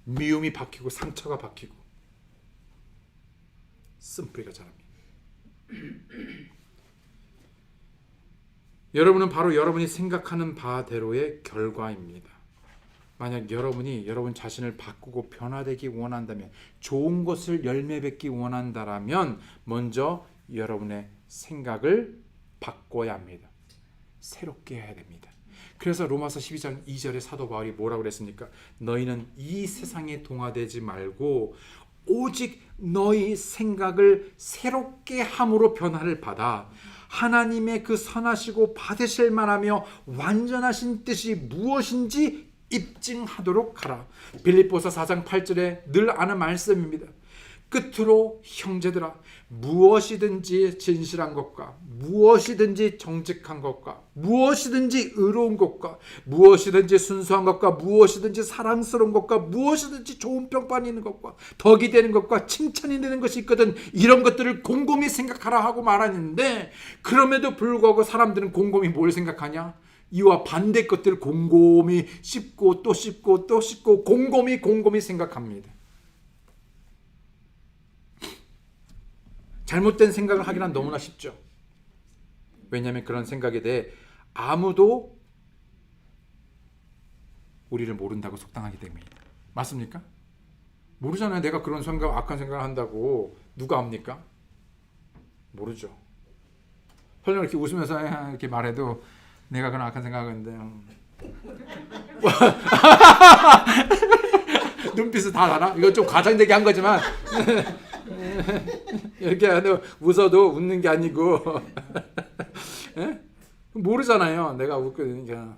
미움이 박히고 상처가 박히고 쓴뿌리가 자랍니다. 여러분은 바로 여러분이 생각하는 바대로의 결과입니다. 만약 여러분이 여러분 자신을 바꾸고 변화되기 원한다면, 좋은 것을 열매 맺기 원한다면 먼저 여러분의 생각을 바꿔야 합니다. 새롭게 해야 됩니다. 그래서 로마서 12장 2절에 사도 바울이 뭐라고 그랬습니까? 너희는 이 세상에 동화되지 말고 오직 너희 생각을 새롭게 함으로 변화를 받아 하나님의 그 선하시고 받으실 만하며 완전하신 뜻이 무엇인지 입증하도록 하라. 빌립보서 4장 8절에 늘 아는 말씀입니다. 끝으로 형제들아, 무엇이든지 진실한 것과 무엇이든지 정직한 것과 무엇이든지 의로운 것과 무엇이든지 순수한 것과 무엇이든지 사랑스러운 것과 무엇이든지 좋은 평판이 있는 것과 덕이 되는 것과 칭찬이 되는 것이 있거든 이런 것들을 곰곰이 생각하라 하고 말하는데, 그럼에도 불구하고 사람들은 곰곰이 뭘 생각하냐? 이와 반대 것들을 곰곰이 씹고 또 씹고 또 씹고 곰곰이 생각합니다. 잘못된 생각을 하기는 너무나 쉽죠. 왜냐하면 그런 생각에 대해 아무도 우리를 모른다고 속당하기 때문입니다. 맞습니까? 모르잖아요. 내가 그런 생각, 악한 생각을 한다고 누가 압니까? 모르죠. 설령 이렇게 웃으면서 이렇게 말해도 내가 그런 악한 생각을 하는데 눈빛을 다 알아? 이거 좀 과장되게 한 거지만 이렇게 웃어도 웃는 게 아니고 모르잖아요. 내가 웃고 있으니까.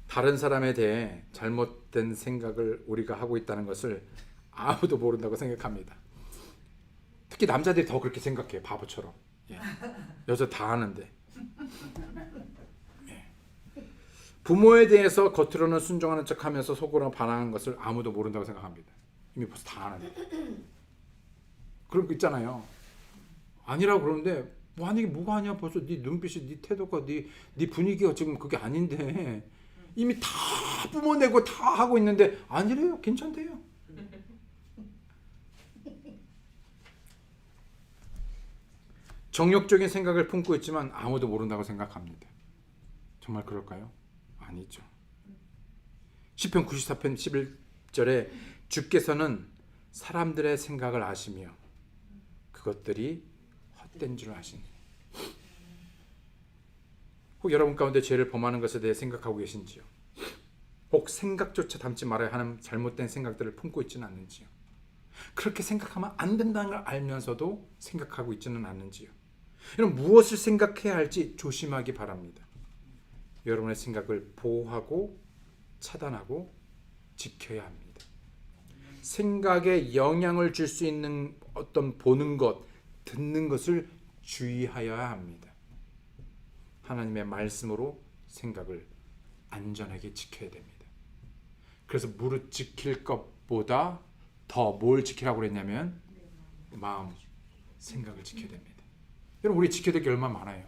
다른 사람에 대해 잘못된 생각을 우리가 하고 있다는 것을 아무도 모른다고 생각합니다. 특히 남자들이 더 그렇게 생각해요. 바보처럼. 여자 다 아는데. 부모에 대해서 겉으로는 순종하는 척하면서 속으로는 반항하는 것을 아무도 모른다고 생각합니다. 이미 벌써 다 아는데. 그런 거 있잖아요. 아니라고 그러는데 뭐 아니 뭐가 아니야. 벌써 네 눈빛이, 네 태도가, 네 분위기가 지금 그게 아닌데 이미 다 뿜어내고 다 하고 있는데 아니래요. 괜찮대요. 정욕적인 생각을 품고 있지만 아무도 모른다고 생각합니다. 정말 그럴까요? 아니죠. 시편 94편 11절에 주께서는 사람들의 생각을 아시며 그것들이 헛된 줄 아시니. 혹 여러분 가운데 죄를 범하는 것에 대해 생각하고 계신지요? 혹 생각조차 담지 말아야 하는 잘못된 생각들을 품고 있지는 않는지요? 그렇게 생각하면 안 된다는 걸 알면서도 생각하고 있지는 않는지요? 여러분, 무엇을 생각해야 할지 조심하기 바랍니다. 여러분의 생각을 보호하고 차단하고 지켜야 합니다. 생각에 영향을 줄 수 있는 어떤 보는 것, 듣는 것을 주의하여야 합니다. 하나님의 말씀으로 생각을 안전하게 지켜야 됩니다. 그래서 무릇 지킬 것보다 더 뭘 지키라고 그랬냐면 마음, 생각을 지켜야 됩니다. 여러분, 우리 지켜야 될 게 얼마나 많아요.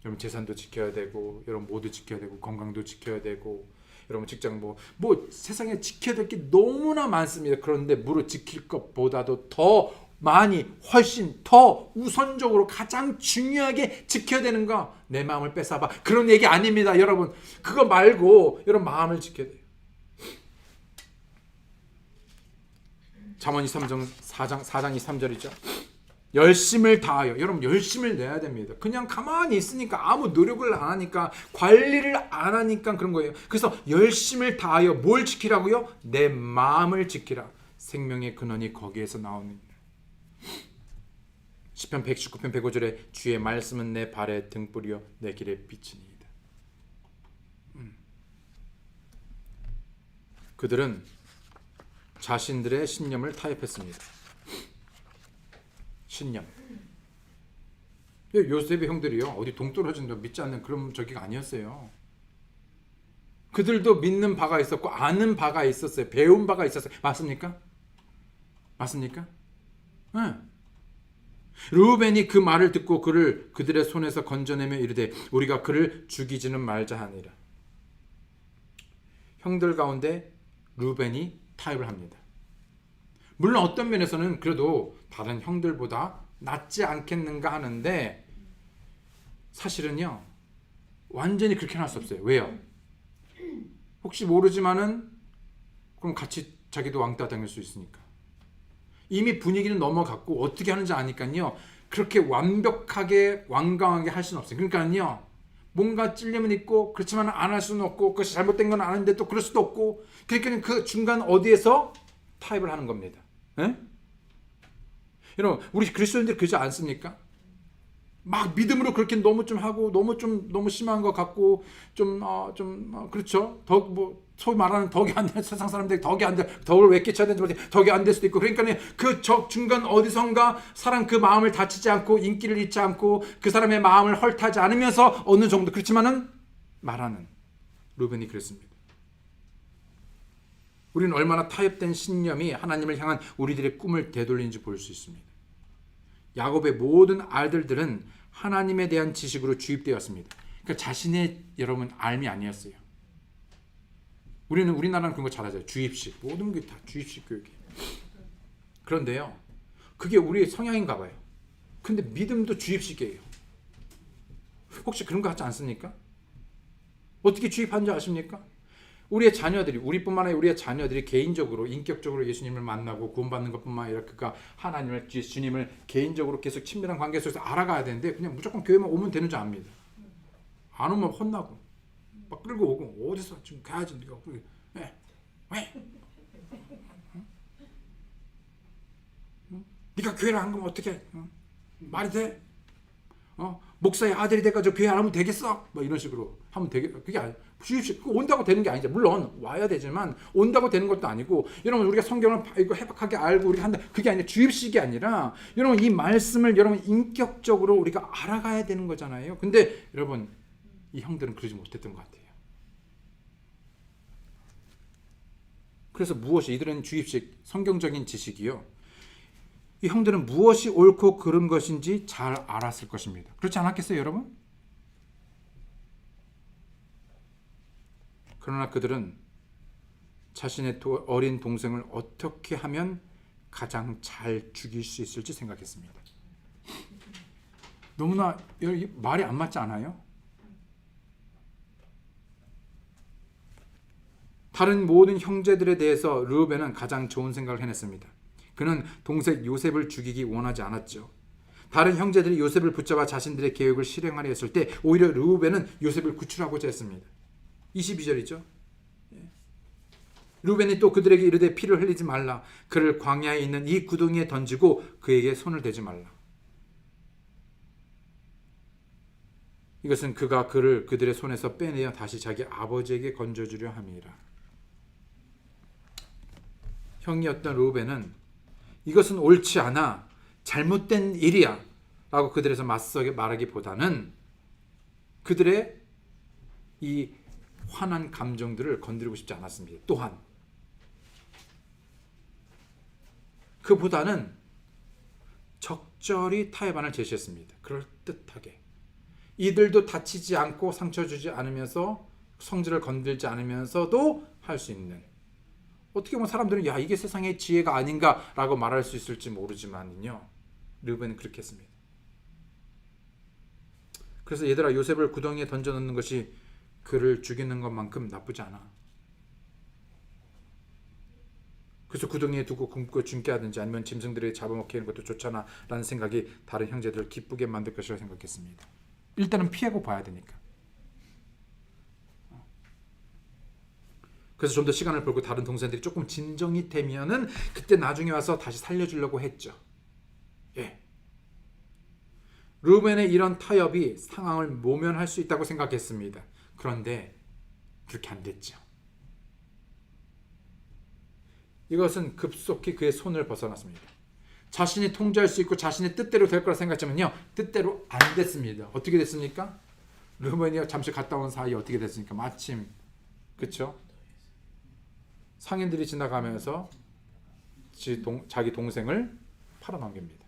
여러분, 재산도 지켜야 되고, 여러분 모두 지켜야 되고, 건강도 지켜야 되고, 여러분 직장 뭐 세상에 지켜야 될 게 너무나 많습니다. 그런데 무릇 지킬 것보다도 더 많이, 훨씬 더 우선적으로 가장 중요하게 지켜야 되는 거, 내 마음을 뺏어봐, 그런 얘기 아닙니다. 여러분, 그거 말고 여러분 마음을 지켜야 돼요. 잠언 4장 23절이죠. 열심을 다하여, 여러분 열심을 내야 됩니다. 그냥 가만히 있으니까, 아무 노력을 안 하니까, 관리를 안 하니까 그런 거예요. 그래서 열심을 다하여 뭘 지키라고요? 내 마음을 지키라. 생명의 근원이 거기에서 나오는. 시편 119편 105절에 주의 말씀은 내 발의 등불이요 내 길의 빛이니이다. 그들은 자신들의 신념을 타협했습니다. 신념. 요셉의 형들이요, 어디 동떨어진다 믿지 않는 그런 저기가 아니었어요. 그들도 믿는 바가 있었고 아는 바가 있었어요. 배운 바가 있었어요. 맞습니까? 맞습니까? 네. 르우벤이 그 말을 듣고 그를 그들의 손에서 건져내며 이르되 우리가 그를 죽이지는 말자 하니라. 형들 가운데 르우벤이 타협을 합니다. 물론 어떤 면에서는 그래도 다른 형들보다 낫지 않겠는가 하는데, 사실은요 완전히 그렇게 할 수 없어요. 왜요? 혹시 모르지만은 그럼 같이 자기도 왕따 당할 수 있으니까. 이미 분위기는 넘어갔고 어떻게 하는지 아니까요, 그렇게 완벽하게 완강하게 할 수는 없어요. 그러니까요, 뭔가 찔림은 있고 그렇지만 안 할 수는 없고, 그것이 잘못된 건 아는데 또 그럴 수도 없고, 그러니까 그 중간 어디에서 타협을 하는 겁니다. 에? 여러분, 우리 그리스도인들 그러지 않습니까? 막 믿음으로 그렇게 너무 좀 하고 너무 심한 것 같고 그렇죠. 더 소위 말하는 덕이 안 돼, 세상 사람들이 덕이 안 돼, 덕을 왜 끼쳐야 되는지 모르겠는데 덕이 안 될 수도 있고, 그러니까 그 중간 어디선가 사람 그 마음을 다치지 않고 인기를 잃지 않고 그 사람의 마음을 헐타지 않으면서 어느 정도 그렇지만은 말하는 르벤이 그랬습니다. 우리는 얼마나 타협된 신념이 하나님을 향한 우리들의 꿈을 되돌리는지 볼 수 있습니다. 야곱의 모든 아들들은 하나님에 대한 지식으로 주입되었습니다. 그러니까 자신의 여러분 알미 아니었어요. 우리나라는 그런 거 잘하죠. 주입식, 모든 게 다 주입식 교육이에요. 그런데요, 그게 우리의 성향인가 봐요. 근데 믿음도 주입식이에요. 혹시 그런 거 같지 않습니까? 어떻게 주입하는지 아십니까? 우리의 자녀들이, 우리뿐만 아니라 우리의 자녀들이 개인적으로 인격적으로 예수님을 만나고 구원받는 것뿐만 아니라 그가 하나님을, 주님을 개인적으로 계속 친밀한 관계 속에서 알아가야 되는데, 그냥 무조건 교회만 오면 되는 줄 압니다. 안 오면 혼나고 막 끌고 오고, 어디서 지금 가야지 네가 왜? 네가 교회를 안 가면 어떻게? 말이 돼? 목사의 아들이 돼가지고 교회 안 하면 되겠어? 뭐 이런 식으로 하면 그게 아니, 주입식. 온다고 되는 게 아니죠. 물론 와야 되지만 온다고 되는 것도 아니고, 여러분 우리가 성경을 이거 해박하게 알고 우리가 한다, 그게 아니라 주입식이 아니라, 여러분 이 말씀을 여러분 인격적으로 우리가 알아가야 되는 거잖아요. 근데 여러분 이 형들은 그러지 못했던 것 같아요. 그래서 무엇이, 이들은 주입식, 성경적인 지식이요, 이 형들은 무엇이 옳고 그른 것인지 잘 알았을 것입니다. 그렇지 않았겠어요, 여러분? 그러나 그들은 자신의 어린 동생을 어떻게 하면 가장 잘 죽일 수 있을지 생각했습니다. 너무나 말이 안 맞지 않아요? 다른 모든 형제들에 대해서 르우벤은 가장 좋은 생각을 해냈습니다. 그는 동생 요셉을 죽이기 원하지 않았죠. 다른 형제들이 요셉을 붙잡아 자신들의 계획을 실행하려 했을 때 오히려 르우벤은 요셉을 구출하고자 했습니다. 22절이죠. 르우벤이 또 그들에게 이르되 피를 흘리지 말라. 그를 광야에 있는 이 구덩이에 던지고 그에게 손을 대지 말라. 이것은 그가 그를 그들의 손에서 빼내어 다시 자기 아버지에게 건져주려 함이라. 형이었던 르우벤은 이것은 옳지 않아, 잘못된 일이야 라고 그들에서 맞서게 말하기보다는 그들의 이 화난 감정들을 건드리고 싶지 않았습니다. 또한 그보다는 적절히 타협안을 제시했습니다. 그럴듯하게 이들도 다치지 않고 상처 주지 않으면서 성질을 건들지 않으면서도 할 수 있는, 어떻게 보면 사람들은 야 이게 세상의 지혜가 아닌가라고 말할 수 있을지 모르지만요, 르우벤은 그렇게 했습니다. 그래서 얘들아, 요셉을 구덩이에 던져넣는 것이 그를 죽이는 것만큼 나쁘지 않아. 그래서 구덩이에 두고 굶고 죽게 하든지 아니면 짐승들이 잡아먹게 하는 것도 좋잖아 라는 생각이 다른 형제들을 기쁘게 만들 것이라고 생각했습니다. 일단은 피하고 봐야 되니까. 그래서 좀 더 시간을 벌고 다른 동생들이 조금 진정이 되면은 그때 나중에 와서 다시 살려주려고 했죠. 예. 르우벤의 이런 타협이 상황을 모면할 수 있다고 생각했습니다. 그런데 그렇게 안 됐죠. 이것은 급속히 그의 손을 벗어났습니다. 자신이 통제할 수 있고 자신의 뜻대로 될 거라 생각했지만요, 뜻대로 안 됐습니다. 어떻게 됐습니까? 르우벤이 잠시 갔다 온 사이에 어떻게 됐습니까? 마침, 그렇죠? 상인들이 지나가면서 자기 동생을 팔아넘깁니다.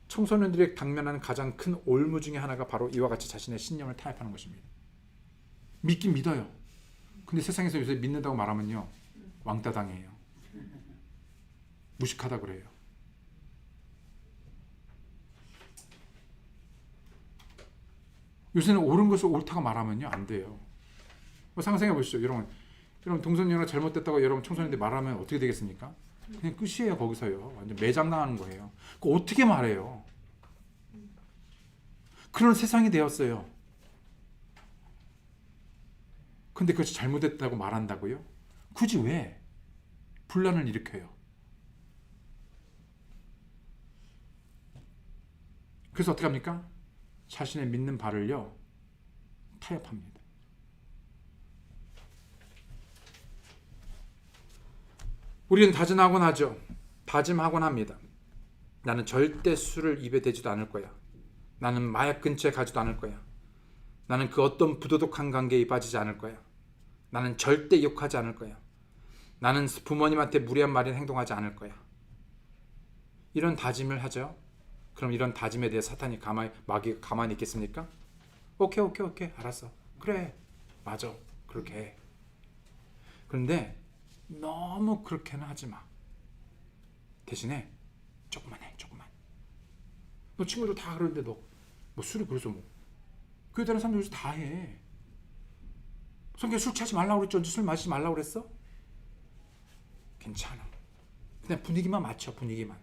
청소년들이 당면하는 가장 큰 올무 중에 하나가 바로 이와 같이 자신의 신념을 타협하는 것입니다. 믿긴 믿어요. 근데 세상에서 요새 믿는다고 말하면요, 왕따 당해요. 무식하다 그래요. 요새는 옳은 것을 옳다고 말하면요, 안 돼요. 상상해 보시죠. 여러분 동성연애가 잘못됐다고 여러분 청소년들이 말하면 어떻게 되겠습니까? 그냥 끝이에요. 거기서요. 완전 매장당하는 거예요. 그거 어떻게 말해요? 그런 세상이 되었어요. 근데 그것이 잘못됐다고 말한다고요? 굳이 왜 분란을 일으켜요? 그래서 어떻게 합니까? 자신의 믿는 바를요, 타협합니다. 우리는 다짐하곤 하죠. 다짐하곤 합니다. 나는 절대 술을 입에 대지도 않을 거야. 나는 마약 근처에 가지도 않을 거야. 나는 그 어떤 부도덕한 관계에 빠지지 않을 거야. 나는 절대 욕하지 않을 거야. 나는 부모님한테 무례한 말이나 행동하지 않을 거야. 이런 다짐을 하죠. 그럼 이런 다짐에 대해 사탄이 마귀가 가만히 있겠습니까? 오케이 알았어. 그래 맞아 그렇게 해. 그런데 너무 그렇게는 하지 마. 대신에 조금만 해. 너 친구들 다 그러는데 너 뭐 술이 그래서 뭐 그에 다른 사람들 요새 다 해. 성경에 술 취하지 말라고 그랬죠? 언제 술 마시지 말라고 그랬어? 괜찮아. 그냥 분위기만 맞춰. 분위기만.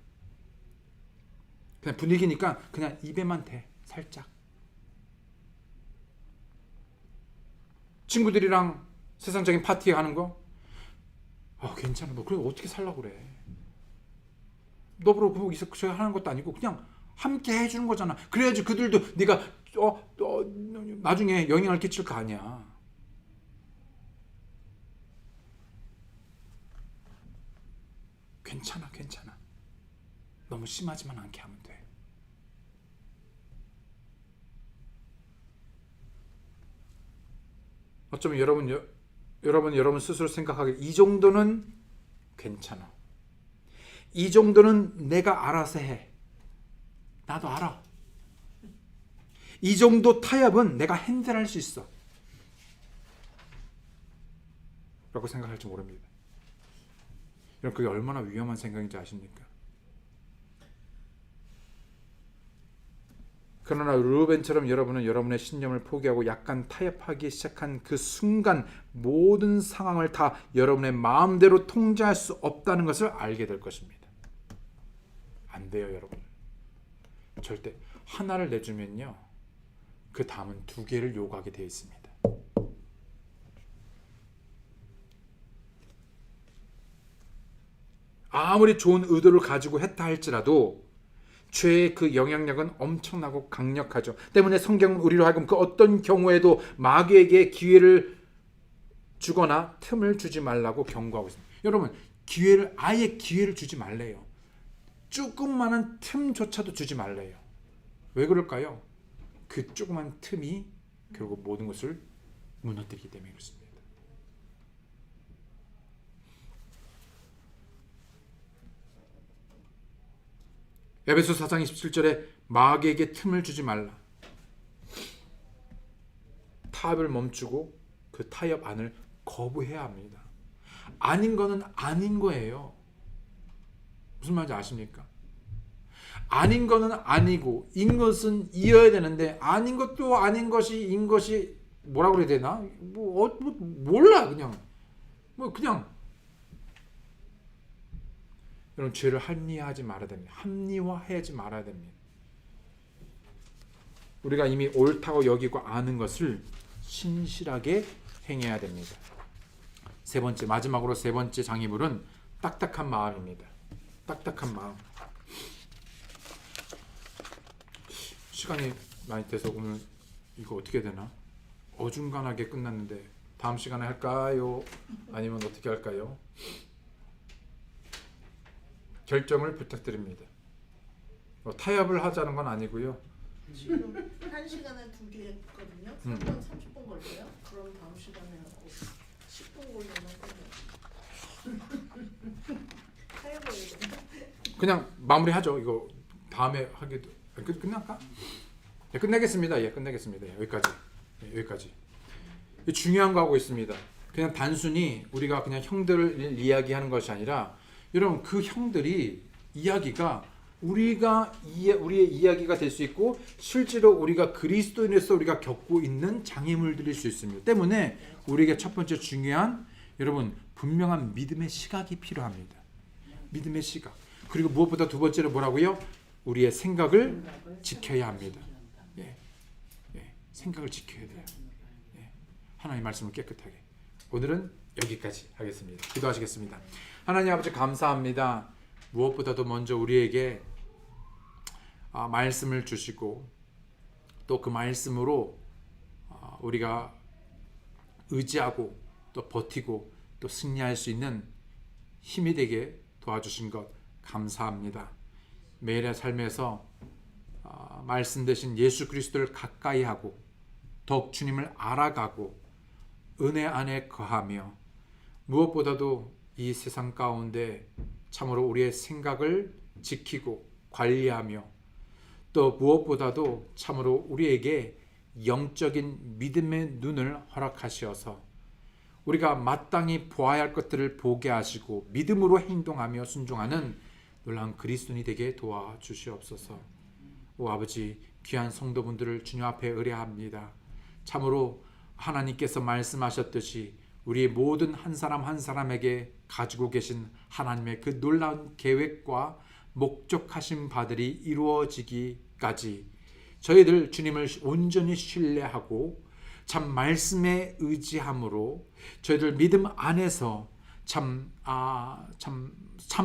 그냥 분위기니까 그냥 입에만 대. 살짝. 친구들이랑 세상적인 파티에 가는 거, 괜찮아. 너 그래 어떻게 살라고 그래? 너 보러 그 저기 하는 것도 아니고 그냥 함께 해주는 거잖아. 그래야지 그들도 네가 나중에 영향을 끼칠 거 아니야. 괜찮아. 너무 심하지만 않게 하면 돼. 어쩌면 여러분 스스로 생각하기에 이 정도는 괜찮아. 이 정도는 내가 알아서 해. 나도 알아. 이 정도 타협은 내가 핸들할 수 있어. 라고 생각할지 모릅니다. 여러분 그게 얼마나 위험한 생각인지 아십니까? 그러나 르우벤처럼 여러분은 여러분의 신념을 포기하고 약간 타협하기 시작한 그 순간 모든 상황을 다 여러분의 마음대로 통제할 수 없다는 것을 알게 될 것입니다. 안 돼요, 여러분. 절대 하나를 내주면요, 그 다음은 2개를 요구하게 되어 있습니다. 아무리 좋은 의도를 가지고 했다 할지라도 죄의 그 영향력은 엄청나고 강력하죠. 때문에 성경은 우리로 하여금 그 어떤 경우에도 마귀에게 기회를 주거나 틈을 주지 말라고 경고하고 있습니다. 여러분, 아예 기회를 주지 말래요. 조그마한 틈조차도 주지 말래요. 왜 그럴까요? 그 조그만 틈이 결국 모든 것을 무너뜨리기 때문에 그렇습니다. 에베소 4장 27절에 마귀에게 틈을 주지 말라. 타협을 멈추고 그 타협 안을 거부해야 합니다. 아닌 거는 아닌 거예요. 무슨 말인지 아십니까? 아닌 거는 아니고 인 것은 이어야 되는데 아닌 것도 아닌 것이 인 것이 뭐라고 그래야 되나? 몰라 그냥. 여러분, 죄를 합리화하지 말아야 됩니다. 합리화하지 말아야 됩니다. 우리가 이미 옳다고 여기고 아는 것을 신실하게 행해야 됩니다. 마지막으로 세 번째 장애물은 딱딱한 마음입니다. 딱딱한 마음. 시간이 많이 돼서 오늘 이거 어떻게 되나? 어중간하게 끝났는데 다음 시간에 할까요? 아니면 어떻게 할까요? 결정을 부탁드립니다. 타협을 하자는 건 아니고요. 지금 1시간에 2개 했거든요. 3분 30분 걸려요. 그럼 다음 시간에 10분 걸리면 타협을 해야 되나? 그냥 마무리하죠. 이거 다음에 하기도 끝날까? 네, 끝내겠습니다. 끝내겠습니다. 여기까지. 중요한 거 하고 있습니다. 그냥 단순히 우리가 그냥 형들을 이야기하는 것이 아니라 여러분, 그 형들이 이야기가 우리의 이야기가 될 수 있고 실제로 우리가 그리스도인으로서 우리가 겪고 있는 장애물들일 수 있습니다. 때문에 우리에게 첫 번째 중요한 여러분 분명한 믿음의 시각이 필요합니다. 믿음의 시각. 그리고 무엇보다 두 번째로 뭐라고요? 우리의 생각을 지켜야 합니다. 생각을 지켜야 돼요. 하나님의 말씀을 깨끗하게. 오늘은 여기까지 하겠습니다. 기도하시겠습니다. 하나님 아버지, 감사합니다. 무엇보다도 먼저 우리에게 말씀을 주시고 또 그 말씀으로 우리가 의지하고 또 버티고 또 승리할 수 있는 힘이 되게 도와주신 것 감사합니다. 매일의 삶에서 말씀 대신 예수 그리스도를 가까이 하고 더욱 주님을 알아가고 은혜 안에 거하며 무엇보다도 이 세상 가운데 참으로 우리의 생각을 지키고 관리하며 또 무엇보다도 참으로 우리에게 영적인 믿음의 눈을 허락하시어서 우리가 마땅히 보아야 할 것들을 보게 하시고 믿음으로 행동하며 순종하는 놀라운 그리스도인이 되게 도와주시옵소서. 오 아버지, 귀한 성도분들을 주님 앞에 의뢰합니다. 참으로 하나님께서 말씀하셨듯이 우리 모든 한 사람 한 사람에게 가지고 계신 하나님의 그 놀라운 계획과 목적하신 바들이 이루어지기까지 저희들 주님을 온전히 신뢰하고 참 말씀에 의지함으로 저희들 믿음 안에서 참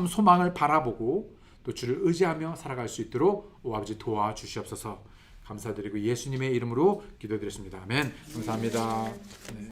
소망을 바라보고 또 주를 의지하며 살아갈 수 있도록 오 아버지 도와주시옵소서. 감사드리고 예수님의 이름으로 기도드렸습니다. 아멘. 감사합니다. 네.